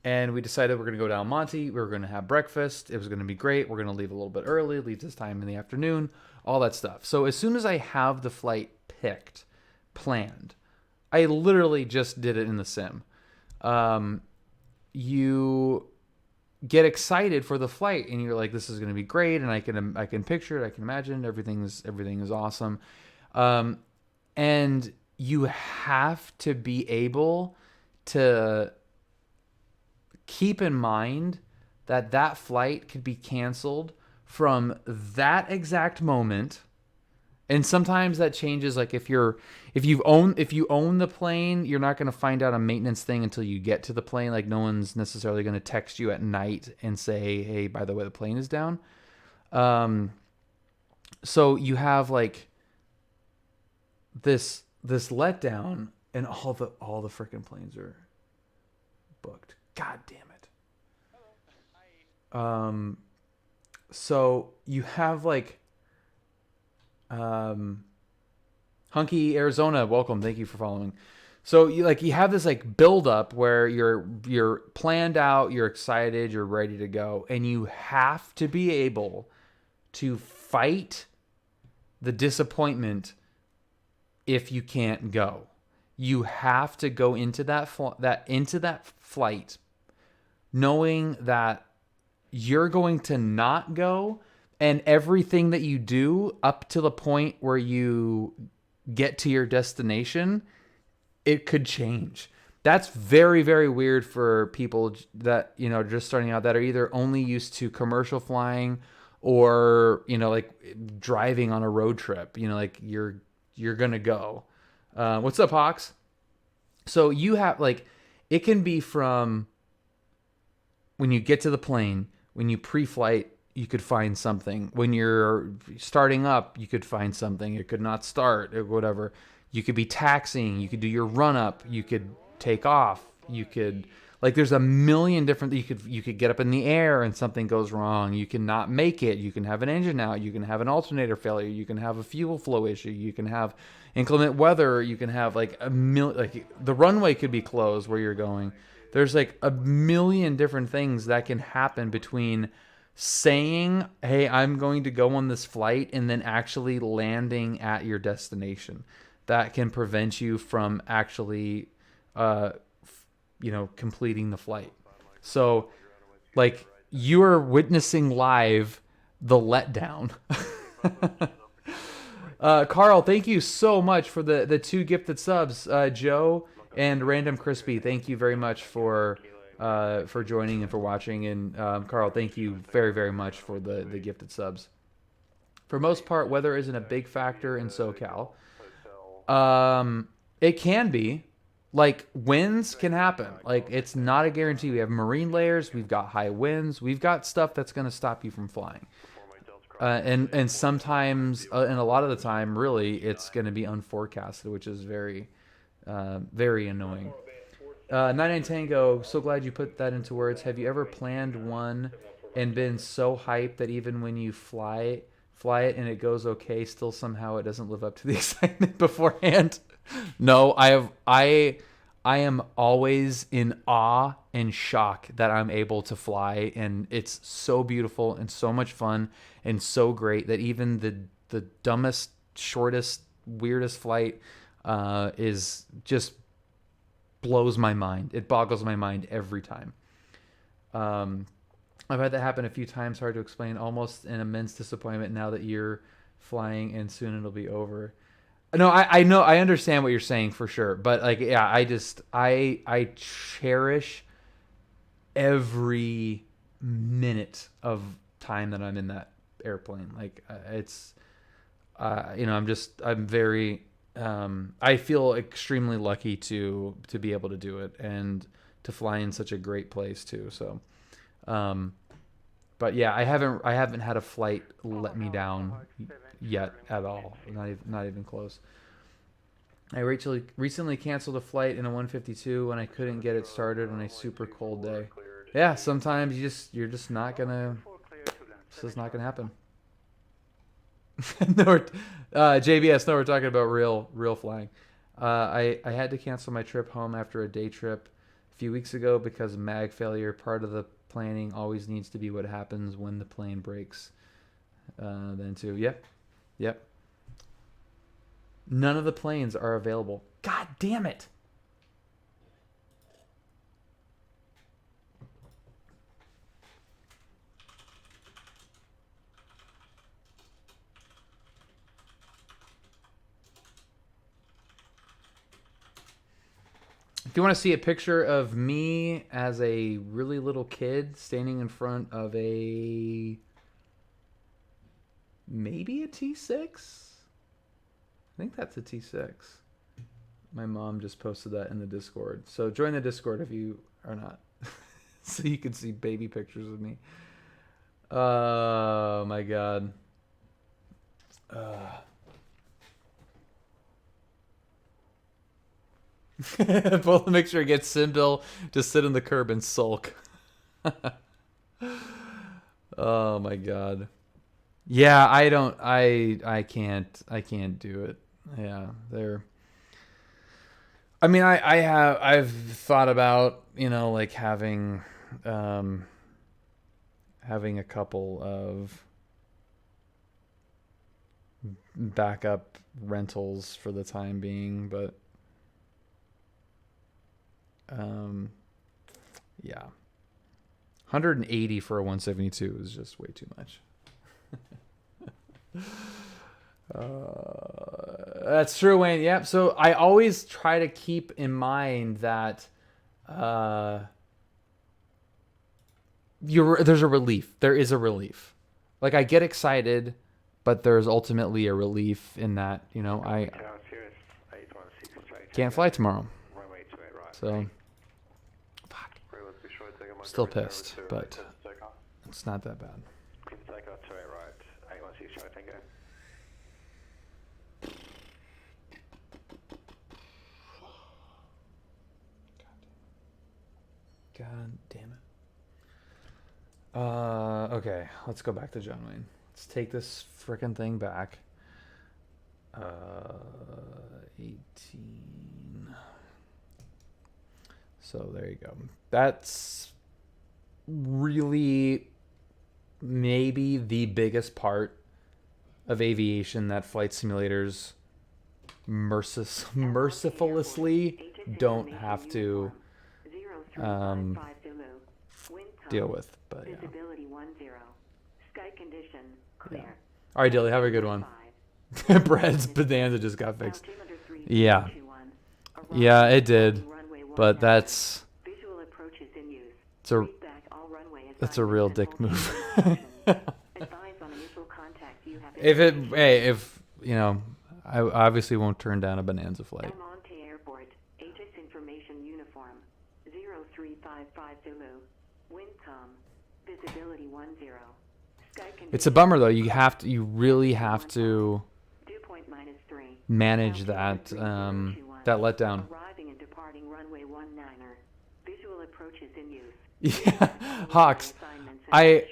and we decided we're going to go down Monte. We were going to have breakfast. It was going to be great. We're going to leave a little bit early, leave this time in the afternoon, all that stuff. So as soon as I have the flight picked, planned, I literally just did it in the sim. You get excited for the flight, and you're like, "This is going to be great," and I can picture it, I can imagine everything is awesome, and you have to be able to keep in mind that that flight could be canceled from that exact moment. And sometimes that changes. Like if you own the plane, you're not going to find out a maintenance thing until you get to the plane. Like no one's necessarily going to text you at night and say, "Hey, by the way, the plane is down." So you have like this letdown, and all the freaking planes are booked. God damn it. So you have like. Hunky Arizona, welcome. Thank you for following. So you have this like build up where you're planned out, you're excited, you're ready to go, and you have to be able to fight the disappointment if you can't go. You have to go into that flight knowing that you're going to not go. And everything that you do up to the point where you get to your destination, it could change. That's very, very weird for people that, just starting out, that are either only used to commercial flying or, like driving on a road trip, like you're going to go. What's up, Hawks? So you have it can be from when you get to the plane, when you pre-flight, you could find something. When you're starting up, you could find something. It could not start or whatever. You could be taxiing. You could do your run up. You could take off. You could there's a million different. You could get up in the air and something goes wrong. You can not make it. You can have an engine out. You can have an alternator failure. You can have a fuel flow issue. You can have inclement weather. You can have the runway could be closed where you're going. There's a million different things that can happen between saying, "Hey, I'm going to go on this flight," and then actually landing at your destination. That can prevent you from actually, completing the flight. So, you are witnessing live the letdown. Carl, thank you so much for the 2 gifted subs. Joe and Random Crispy, thank you very much for joining and for watching. And Carl, thank you very, very much for the gifted subs. For most part, weather isn't a big factor in SoCal. It can be. Winds can happen. It's not a guarantee. We have marine layers. We've got high winds. We've got stuff that's going to stop you from flying. And sometimes, and a lot of the time, really, it's going to be unforecasted, which is very, very annoying. 99 Tango, so glad you put that into words. Have you ever planned one and been so hyped that even when you fly it and it goes okay, still somehow it doesn't live up to the excitement beforehand? No, I am always in awe and shock that I'm able to fly, and it's so beautiful and so much fun and so great that even the dumbest, shortest, weirdest flight is just blows my mind. It boggles my mind every time. I've had that happen a few times. Hard to explain. Almost an immense disappointment now that you're flying and soon it'll be over. No, I know. I understand what you're saying for sure. But I cherish every minute of time that I'm in that airplane. you know, I'm very, I feel extremely lucky to be able to do it and to fly in such a great place too. So, but yeah, I haven't had a flight let me down yet at all. Not even close. I recently canceled a flight in a 152 when I couldn't get it started on a super cold day. Yeah, sometimes you're just not gonna. It's just not gonna happen. No, JBS. No, we're talking about real flying. I had to cancel my trip home after a day trip a few weeks ago because of mag failure. Part of the planning always needs to be what happens when the plane breaks. Then too. Yep. None of the planes are available. God damn it. If you want to see a picture of me as a really little kid standing in front of maybe a T6? I think that's a T6. My mom just posted that in the Discord. So join the Discord if you are not. So you can see baby pictures of me. Oh my god. Both make sure to get Simbil to sit on the curb and sulk. Oh my god. Yeah, I can't do it. Yeah, I mean, I've thought about, you know, like having a couple of backup rentals for the time being, but yeah, 180 for a 172 is just way too much. That's true, Wayne. Yep. So I always try to keep in mind that there's a relief. There is a relief. Like, I get excited, but there's ultimately a relief in that, you know, I can't fly tomorrow. So fuck. Still pissed, but it's not that bad. God damn it. Okay, let's go back to John Wayne. Let's take this frickin' thing back. 18. So there you go. That's really maybe the biggest part of aviation that flight simulators mercifully don't have to deal with. But yeah. Yeah. All right, Dilly, have a good one. Brad's Bonanza just got fixed. Yeah, it did. But that's a real dick move. If you know, I obviously won't turn down a Bonanza flight. It's a bummer though. You really have to manage that that letdown. Yeah, Hawks. I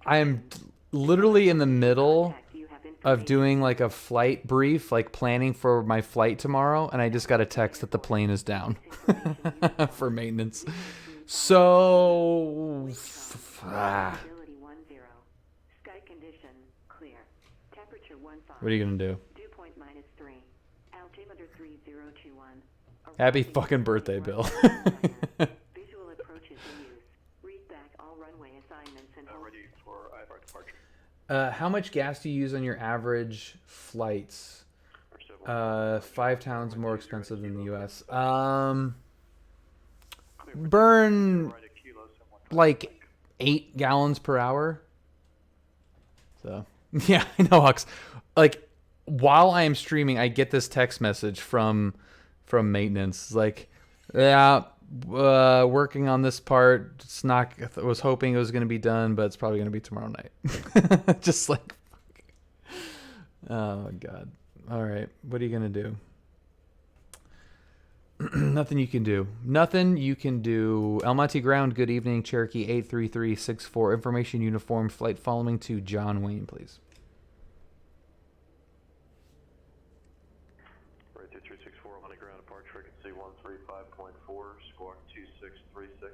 am literally in the middle of doing like a flight brief, like planning for my flight tomorrow, and I just got a text that the plane is down for maintenance. So what are you gonna do? Happy fucking birthday, Bill. How much gas do you use on your average flights? 5 towns more expensive than the U.S. Burn like 8 gallons per hour. So yeah, I know, Hux. Like while I am streaming, I get this text message from maintenance. It's like, yeah, working on this part. It's not. I was hoping it was going to be done, but it's probably going to be tomorrow night. Just like, oh my god. All right, what are you going to do? Nothing you can do. Nothing you can do. El Monte Ground, good evening. Cherokee 83364. Information uniform flight following to John Wayne, please. Right 2364, Monte Ground, departure frequency 135.4, squawk 2636.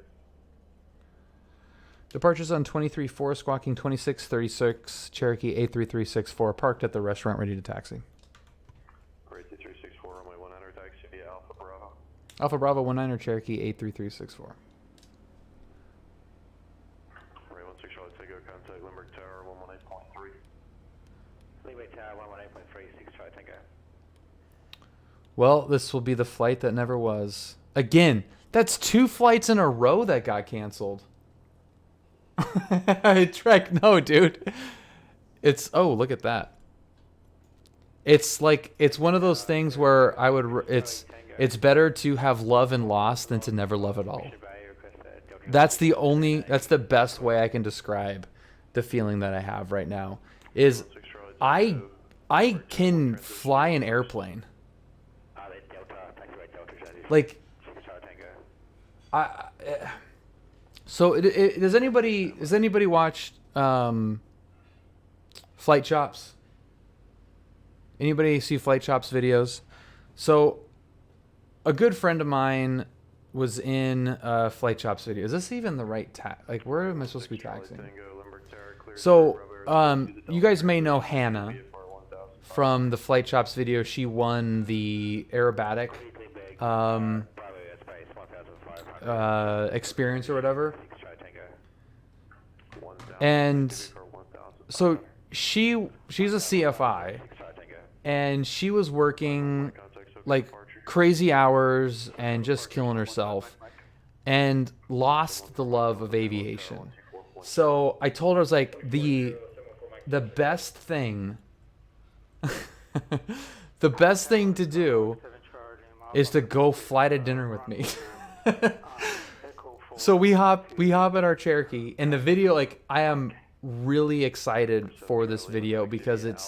Departures on 23-4, squawking 2636, Cherokee 83364, parked at the restaurant, ready to taxi. Right 2364, runway 19, taxi via Alpha Bravo. Alpha Bravo 19er, Cherokee 83364. Right 16 Charlie Tango, contact Limerick Tower 118.3. Limerick Tower 118.3, 6 Charlie Tango. Well, this will be the flight that never was. Again, that's 2 flights in a row that got canceled. Trek, no, dude. It's, oh, look at that. It's like, it's one of those things where I would, it's better to have love and loss than to never love at all. That's the best way I can describe the feeling that I have right now. Is I can fly an airplane. Like, so does anybody watch Flight Shops? Anybody see Flight Shops videos? So a good friend of mine was in Flight Shops video. Is this even the right like, where am I supposed to be taxiing? So you guys may know Hannah from the Flight Shops video. She won the aerobatic experience or whatever. And so she's a CFI, and she was working like crazy hours and just killing herself, and lost the love of aviation. So I told her, I was like, the best thing the best thing to do is to go fly to dinner with me. So we hop at our Cherokee, and the video, like, I am really excited for this video because it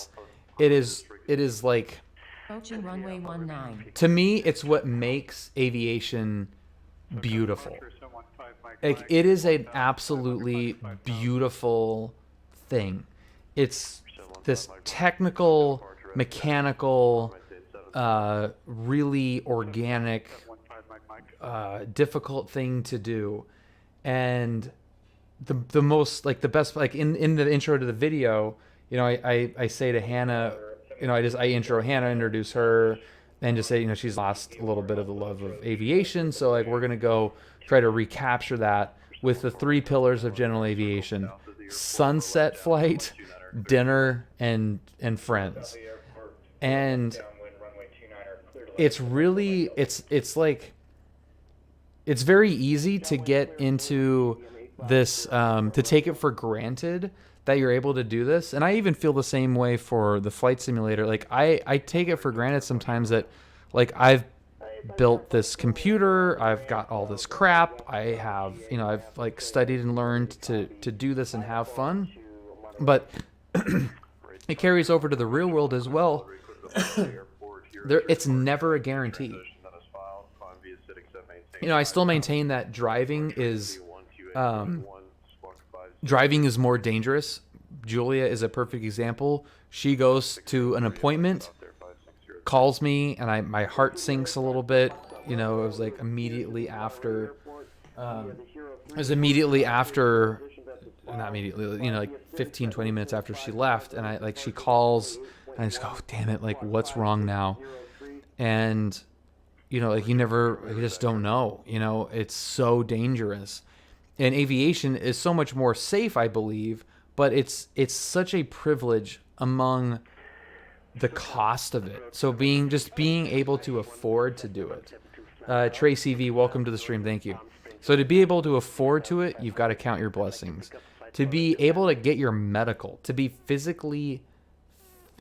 is like, Approaching runway 19. to me, it's what makes aviation beautiful. Like, it is an absolutely beautiful thing. It's this technical, mechanical, really organic, difficult thing to do. And the most, like, the best, like, in the intro to the video, you know, I say to Hannah, you know, I intro Hannah, introduce her, and just say, you know, she's lost a little bit of the love of aviation, so, like, we're gonna go try to recapture that with the 3 pillars of general aviation: sunset flight, dinner, and friends. And it's really, it's like, it's very easy to get into this, to take it for granted that you're able to do this. And I even feel the same way for the flight simulator. Like, I take it for granted sometimes that, like, I've built this computer, I've got all this crap, I have, you know, I've, like, studied and learned to do this and have fun. But it carries over to the real world as well. It's never a guarantee. You know, I still maintain that driving is more dangerous. Julia is a perfect example. She goes to an appointment, calls me, and my heart sinks a little bit. You know, it was like immediately after. Not immediately, you know, like 15, 20 minutes after she left, and she calls, and I just go, oh, damn it, like, what's wrong now? And, you know, like, you just don't know, you know, it's so dangerous. And aviation is so much more safe, I believe, but it's such a privilege among the cost of it. So being able to afford to do it. Tracy V, welcome to the stream. Thank you. So to be able to afford to it, you've got to count your blessings. To be able to get your medical, to be physically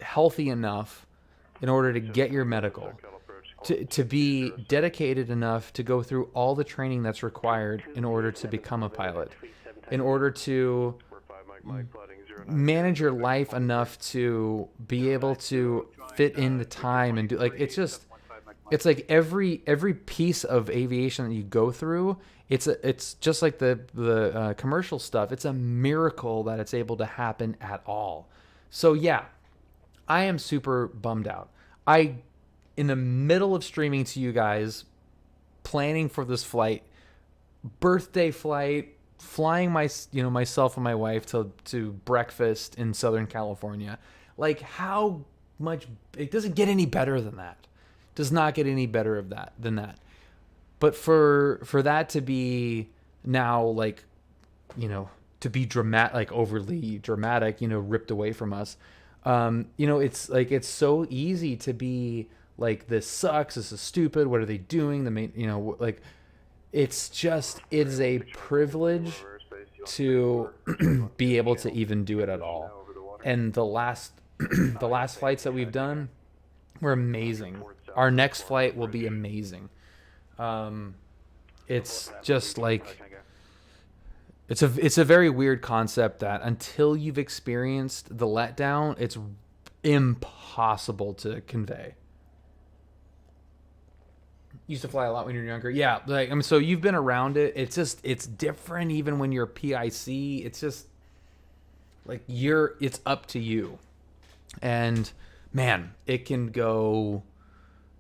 healthy enough in order to get your medical, to be dedicated enough to go through all the training that's required in order to become a pilot, in order to manage your life enough to be able to fit in the time and do, like, it's like every piece of aviation that you go through, it's just like the commercial stuff. It's a miracle that it's able to happen at all. So yeah, I am super bummed out. In the middle of streaming to you guys, planning for this flight, birthday flight, flying myself and my wife to breakfast in Southern California. Like, how much, it doesn't get any better than that. Does not get any better than that. But for that to be now, like, to be dramatic, like overly dramatic, ripped away from us. It's like, it's so easy to be like, this sucks, this is stupid, what are they doing? It is a privilege to be able to even do it at all. And the last flights that we've done were amazing. Our next flight will be amazing. It's just like, it's a very weird concept that until you've experienced the letdown, it's impossible to convey. Used to fly a lot when you're younger. Yeah, so you've been around it. It's different even when you're PIC. It's just like, it's up to you. And man, it can go,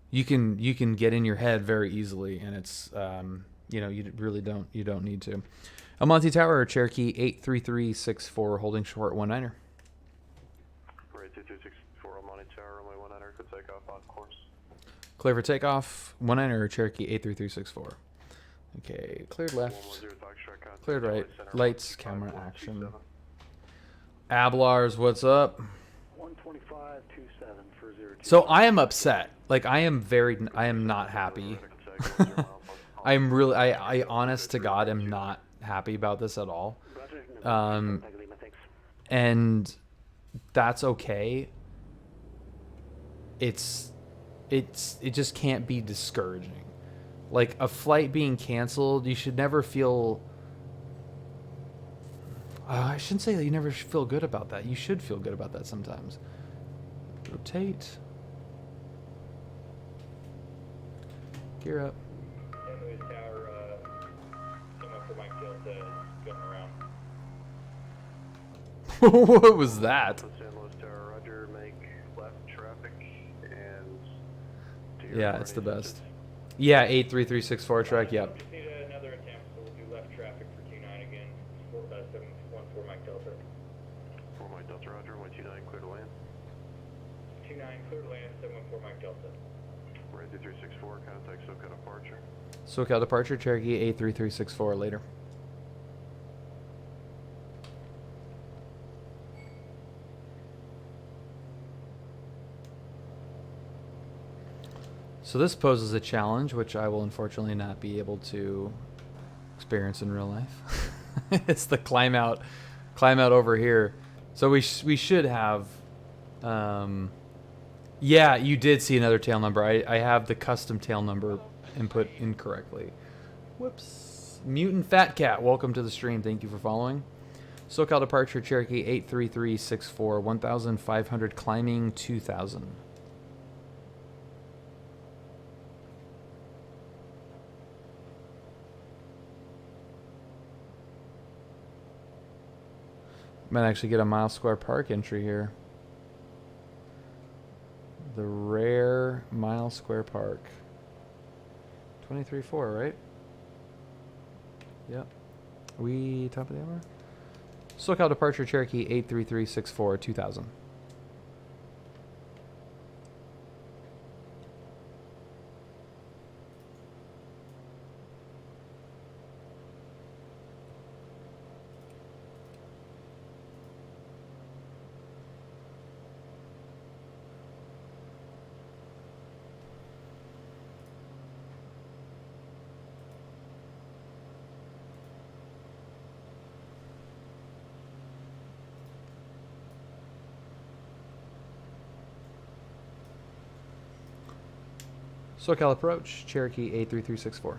you can get in your head very easily, and it's you really don't need to. Monty Tower, Cherokee 83364, holding short 19er. Right, 2264 on Monty Tower, runway 19er, could take off on course. Clear for takeoff, 19er, Cherokee 83364. Okay, cleared left, cleared right, lights, camera, action. Ablars, what's up? 125.27 for 02. So I am upset. Like, I am not happy. I honest to God am not happy about this at all. And that's okay. It just can't be discouraging. Like, a flight being canceled, you should never feel, I shouldn't say that you never feel good about that. You should feel good about that sometimes. Rotate. Gear up. What was that? San Luis Tower, Roger, make left traffic and... Yeah, it's the best. Yeah, 83364 track, yep. Just need another attempt, so we'll do left traffic for 29 again. 714 Mike Delta. 4 Mike Delta, Roger, 129, clear to land. 29, clear to land, 714 Mike Delta. Right, 2364, contact SoCal departure. SoCal departure, Cherokee 83364, later. So this poses a challenge, which I will unfortunately not be able to experience in real life. It's the climb out over here. So we should have, yeah, you did see another tail number. I have the custom tail number input incorrectly. Whoops. Mutant Fat Cat, welcome to the stream. Thank you for following. SoCal departure, Cherokee 83364, 1,500 climbing 2,000. Might actually get a mile square park entry here. The rare mile square park. 23.4, right? Yep. We top of the hour? SoCal departure, Cherokee 83364, 2000. SoCal approach, Cherokee A3364.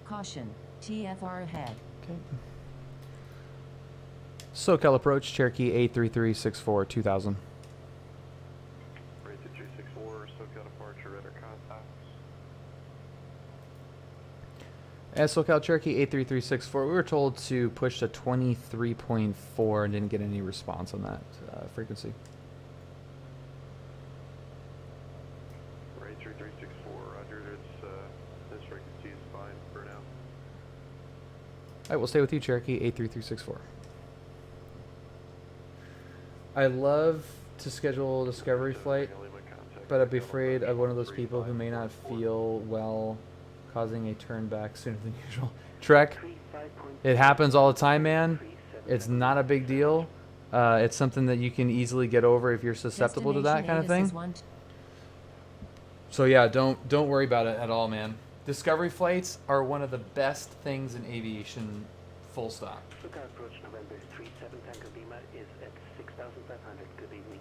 Caution, TFR ahead. Okay. SoCal approach, Cherokee A3364 2000. 32364, SoCal departure, radar contacts. As SoCal Cherokee A3364, we were told to push to 23.4 and didn't get any response on that frequency. Ray 3364, roger, this frequency is fine for now. All right, we'll stay with you, Cherokee A3364. I love to schedule a discovery flight, but I'd be afraid of one of those people who may not feel well causing a turn back sooner than usual. Trek, it happens all the time, man. It's not a big deal. It's something that you can easily get over if you're susceptible to that kind of thing. So yeah, don't worry about it at all, man. Discovery flights are one of the best things in aviation, full stop. SoCal approach November 37 Tango Lima is at 6,500. Good evening.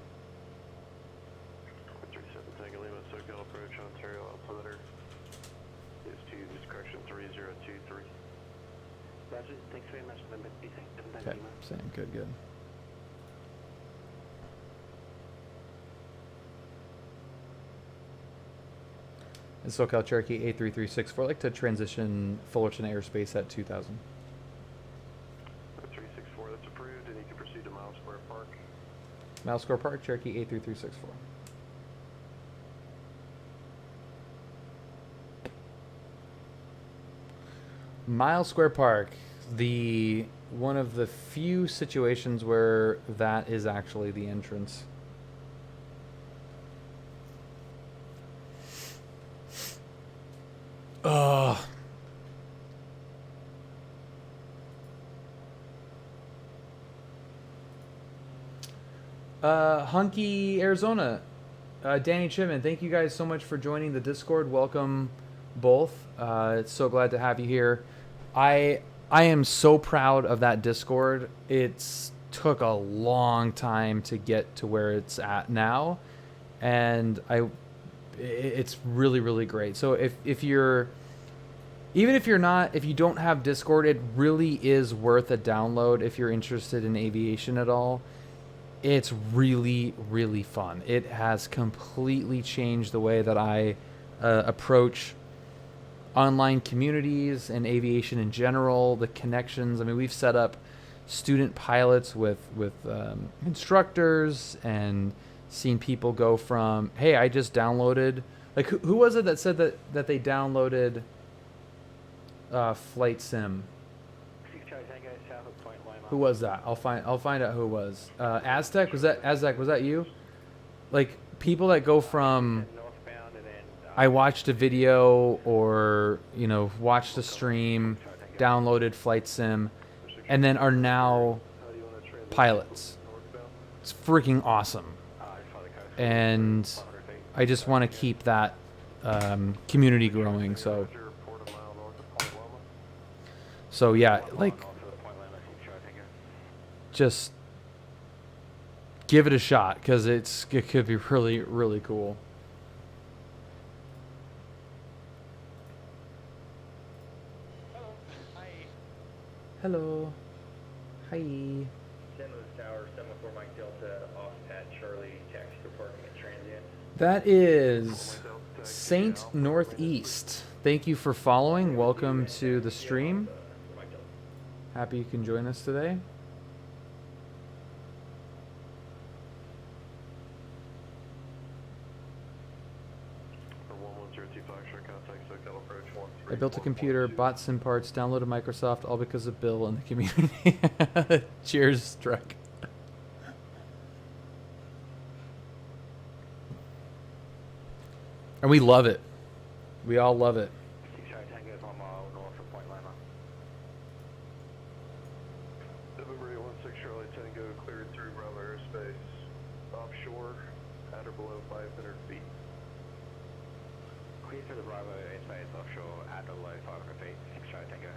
37 Tango Lima, SoCal approach, Ontario altimeter is to this correction 3023. Roger, thanks very much. November 37 Tango Okay, Lima. same, good. And SoCal Cherokee A3364, I'd like to transition Fullerton Airspace at 2000. 364, that's approved, and you can proceed to Miles Square Park. Miles Square Park, Cherokee A3364. Miles Square Park, one of the few situations where that is actually the entrance. Ugh. Hunky, Arizona. Danny Chipman, thank you guys so much for joining the Discord. Welcome both. It's so glad to have you here. I am so proud of that Discord. It's took a long time to get to where it's at now, and it's really, really great. So if you don't have Discord, it really is worth a download if you're interested in aviation at all. It's really, really fun. It has completely changed the way that I approach online communities and aviation in general, the connections. I mean, we've set up student pilots with instructors and seen people go from, hey, I just downloaded, like who was it that said that they downloaded Flight Sim? Who was that? I'll find out who it was. Aztec, was that you? Like people that go from I watched a video or watched a stream, downloaded Flight Sim, and then are now pilots. It's freaking awesome. And I just want to keep that community growing. So yeah, like just give it a shot because it could be really, really cool. Hello. Hi. San Luis Tower, 74 Mike Delta, off Pat Charlie, taxi for parking at transient. That is Saint Northeast. Thank you for following. Welcome to the stream. Happy you can join us today. I built a computer, bought SIM parts, downloaded Microsoft, all because of Bill and the community. Cheers, Trek. And we love it. We all love it. November 816 Charlie Tango, cleared through Bravo to the Bravo airspace offshore at the low 500 feet, 6 Charlie Tango.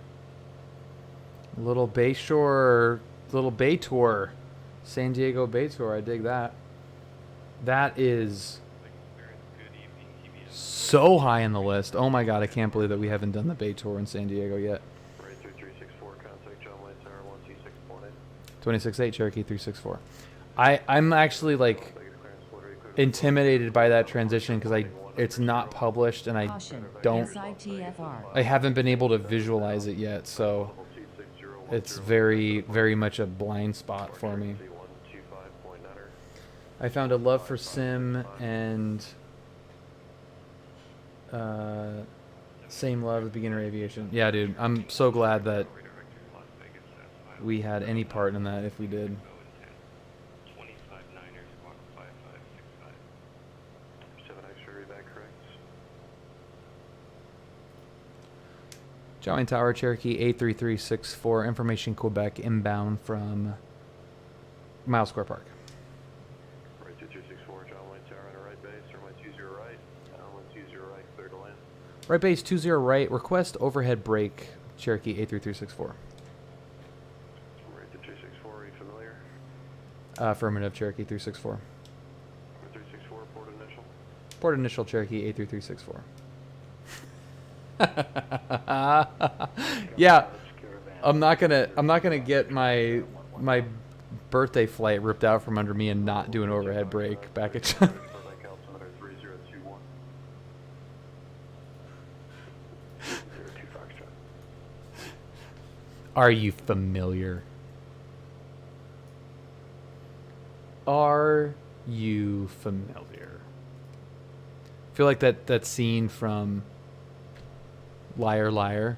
Little Bayshore, little Bay Tour. San Diego Bay Tour, I dig that. That is so high on the list. Oh my god, I can't believe that we haven't done the Bay Tour in San Diego yet. 26-8, Cherokee 364. I'm actually like intimidated by that transition because it's not published and I haven't been able to visualize it yet, so it's very, very much a blind spot for me. I found a love for sim and same love with beginner aviation. Yeah, dude, I'm so glad that we had any part in that if we did. Giant Tower, Cherokee 83364, information Quebec inbound from Mile Square Park. Right 2264, John Wayne Tower on a right base, runway 20 right, runway 20 right, clear to land. Right base 20 right, request overhead brake, Cherokee 83364. Right to 264, are you familiar? Affirmative, Cherokee 364. 364, port initial. Port initial, Cherokee 83364. Yeah, I'm not gonna get my birthday flight ripped out from under me and not do an overhead brake back at John. Are you familiar? Are you familiar? I feel like that scene from Liar Liar.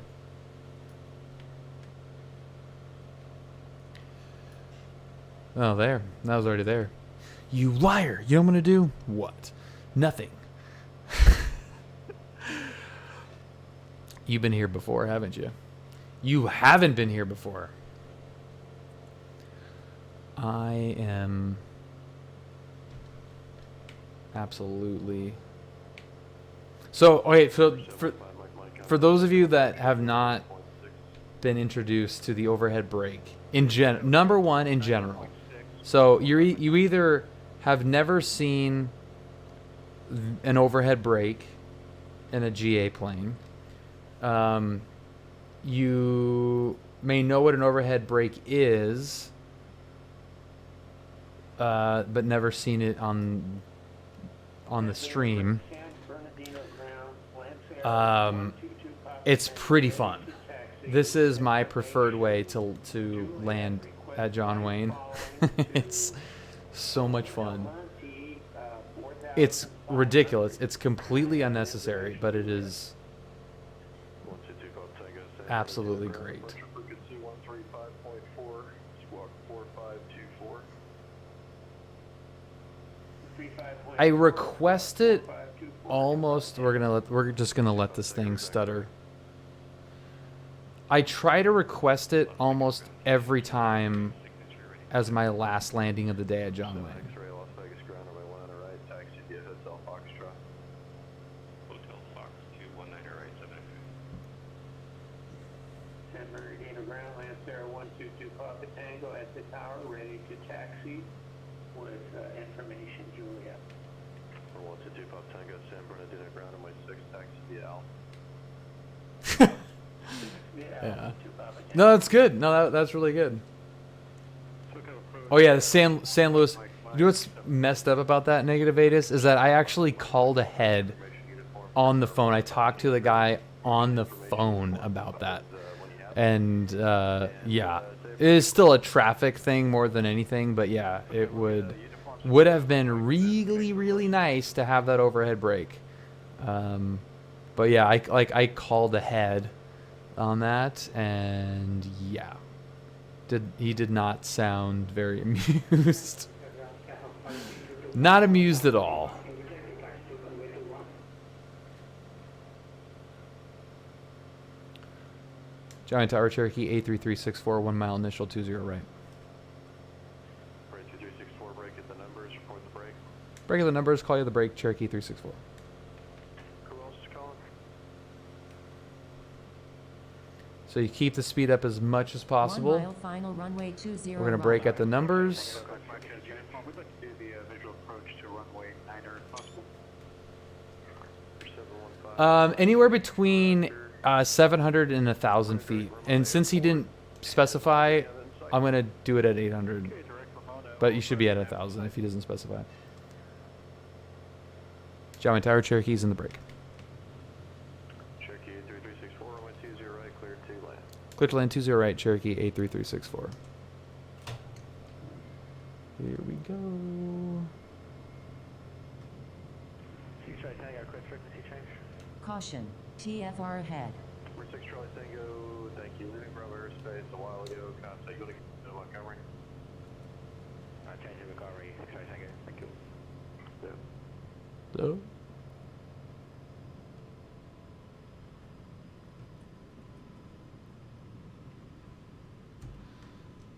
Oh, there. That was already there. You liar! You know what I'm gonna do? What? Nothing. You've been here before, haven't you? You haven't been here before. I am absolutely. So, okay, for those of you that have not been introduced to the overhead brake, number one in general. So you either have never seen an overhead brake in a GA plane. You may know what an overhead brake is, but never seen it on the stream. It's pretty fun. This is my preferred way to land at John Wayne. It's so much fun. It's ridiculous. It's completely unnecessary, but it is absolutely great. I request it almost. We're just gonna let this thing stutter. I try to request it almost every time as my last landing of the day at John Wayne. At the tower, ready to taxi with information, Julia. 1225 Tango, San Bernardino ground, runway 6, taxi via Alpha. Yeah. No, that's good. No, that's really good. Oh yeah, the San Luis. You know what's messed up about that, Negative Atus, is that I actually called ahead on the phone. I talked to the guy on the phone about that, and yeah, it is still a traffic thing more than anything. But yeah, it would have been really, really nice to have that overhead brake. But yeah, I called ahead on that, and yeah, he did not sound very amused. Not amused at all. Giant Tower, Cherokee 83364, 1 mile initial, 20 right. Right 2364, break at the numbers, report the break. Break at the numbers, call you the break, Cherokee 364. Who else is calling? So you keep the speed up as much as possible. 1 mile final runway 20 We're going to break at the numbers. We'd like to do the visual approach to runway 9er if possible. Anywhere between 700 and 1,000 feet. And since he didn't specify, I'm going to do it at 800. But you should be at 1,000 if he doesn't specify. Jolly Tower, Cherokee's in the break. Cherokee 83364, runway 20 right, clear to land. Clear to land 20 right, Cherokee 83364. Here we go. Tango, quick frequency change. Caution, TFR ahead. We're 6 Charlie Tango, thank you. Leaving Bravo airspace a while ago. Contact going to Montgomery. Changing Montgomery, 6 Charlie Tango, thank you. So.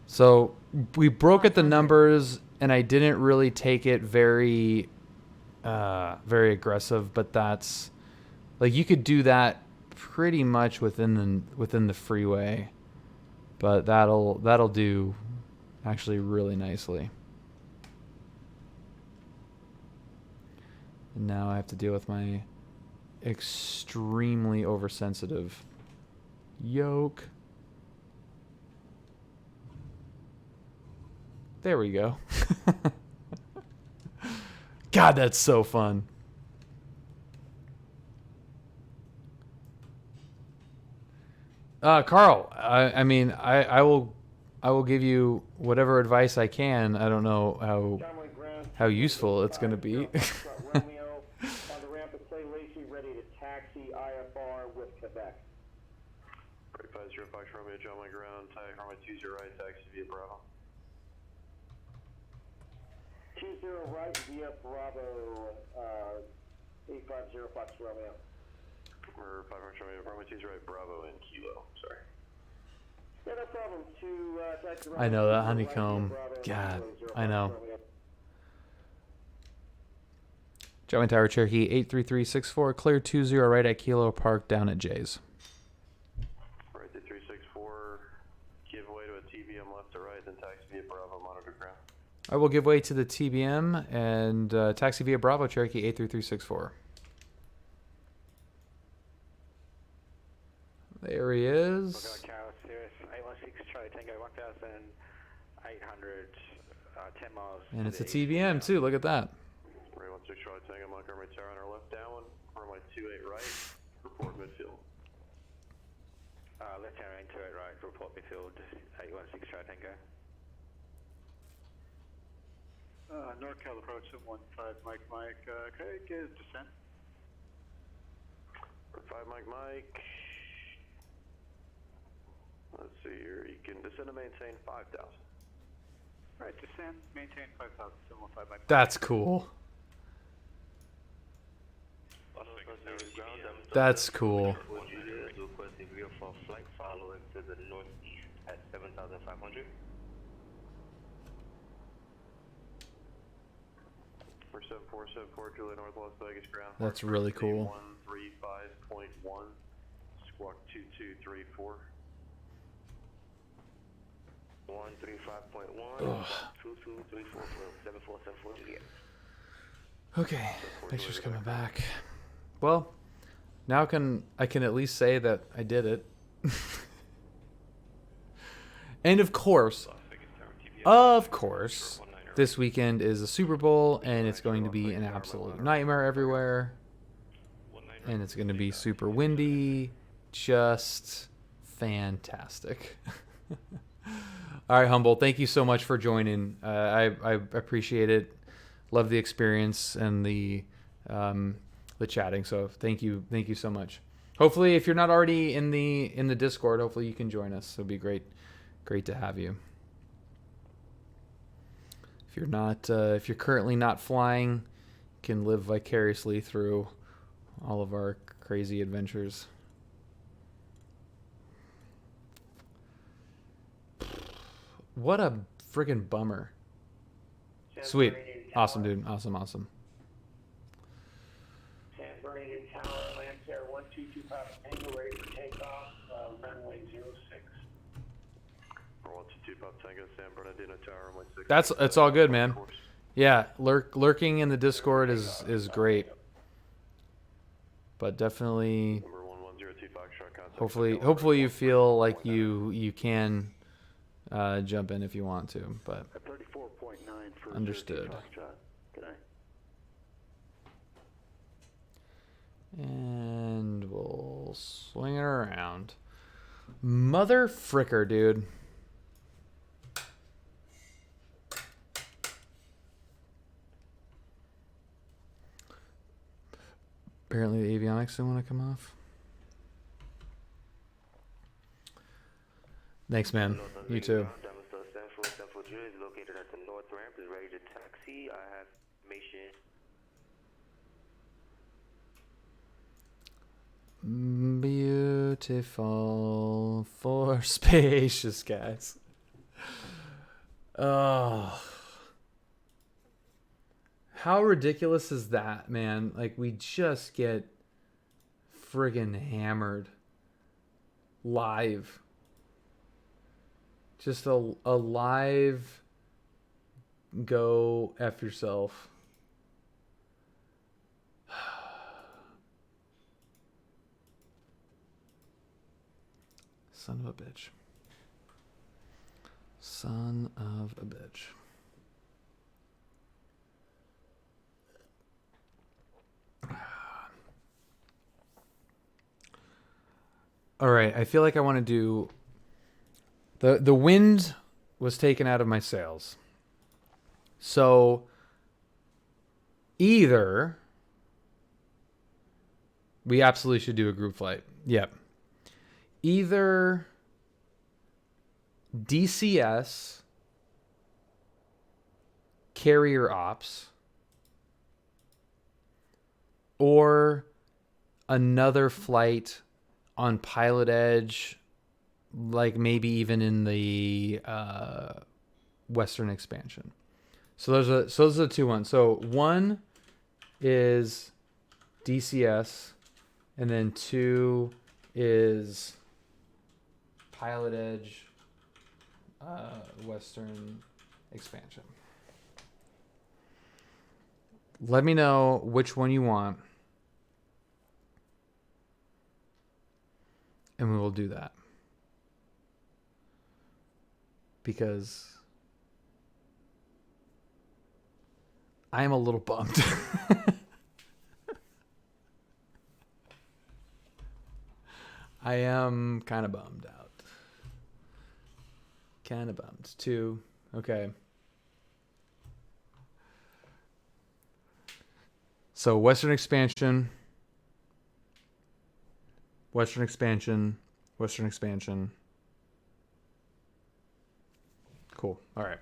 So we broke at the numbers, and I didn't really take it very aggressive. But that's like you could do that pretty much within the freeway. But that'll do actually really nicely. And now I have to deal with my extremely oversensitive yoke. There we go. God, that's so fun. Carl, I mean, I will give you whatever advice I can. I don't know how useful it's going to be. Romeo, on the ramp at Clay Lacey, ready to taxi IFR with Quebec. Break 50 Fox Romeo, John my ground, runway 20 right, taxi via Bravo. 20 right via Bravo, 850 Fox Romeo. We're 500 Romeo, runway 20 right, Bravo and Kilo, sorry. Yeah, no problem. Taxi I know that honeycomb. God, I know. Jolly Tower, Cherokee 83364, clear 20 right at Kilo Park down at Jay's. Right to 364, give way to a TBM left to right, then taxi via Bravo, monitor ground. I will give way to the TBM and taxi via Bravo, Cherokee 83364. There he is. Cirrus 816 Charlie Tango 1,800, 10 miles. And it's a TBM too, look at that. 316 Charlie Tango, Montgomery Tower on our left downwind, runway 28 right, report midfield. Left tower 28 right, report midfield 816 Charlie Tango. NorCal approach at 15 Mike, okay, get descent. 5 Mike. Let's see here, you can descend and maintain 5,000. Right, descend, maintain 5,000, 715 Mike. That's cool. That's cool. For flight following to the northeast at 7,500. We're 7474, Julia North Las Vegas ground. That's really cool. 135.1, squawk 2234. 135.1, 2234, 7474, Juliet. Okay, picture's coming back. Well, now I can at least say that I did it. And of course, this weekend is the Super Bowl, and it's going to be an absolute nightmare everywhere. And it's going to be super windy. Just fantastic. All right, Humboldt, thank you so much for joining. I appreciate it. Love the experience and the chatting. So thank you so much. Hopefully, if you're not already in the Discord, hopefully you can join us. It'll be great to have you. If you're not, if you're currently not flying, you can live vicariously through all of our crazy adventures. What a friggin' bummer. Sweet. Awesome, dude. Awesome. San Bernardino Tower, Lancer 122 Papa Tango, ready for takeoff. runway 06. For 122 Pop Tango, San Bernardino Tower, runway 6. That's it's all good, man. Yeah, lurking in the Discord is great. But definitely, Number 1102 Foxtrot, contact. hopefully you feel like you can jump in if you want to, but 34.9 for understood. Good night. And we'll swing it around. Mother fricker, dude. Apparently the avionics didn't want to come off. Thanks, man. You too. Central Junior is located at the north ramp, is ready to taxi. I have information. Beautiful for spacious guys. Oh. How ridiculous is that, man? Like, we just get friggin' hammered live. Just a live go F yourself. Son of a bitch. Son of a bitch. All right, I feel like I want to do the wind was taken out of my sails. So either we absolutely should do a group flight. Yep. Either DCS carrier ops or another flight on PilotEdge, like maybe even in the Western expansion. So those are the two ones. So one is DCS, and then two is PilotEdge Western expansion. Let me know which one you want, and we will do that. Because I am a little bummed. I am kind of bummed out. Kind of bummed too. Okay. So Western expansion. Western expansion. Western expansion. Cool. All right.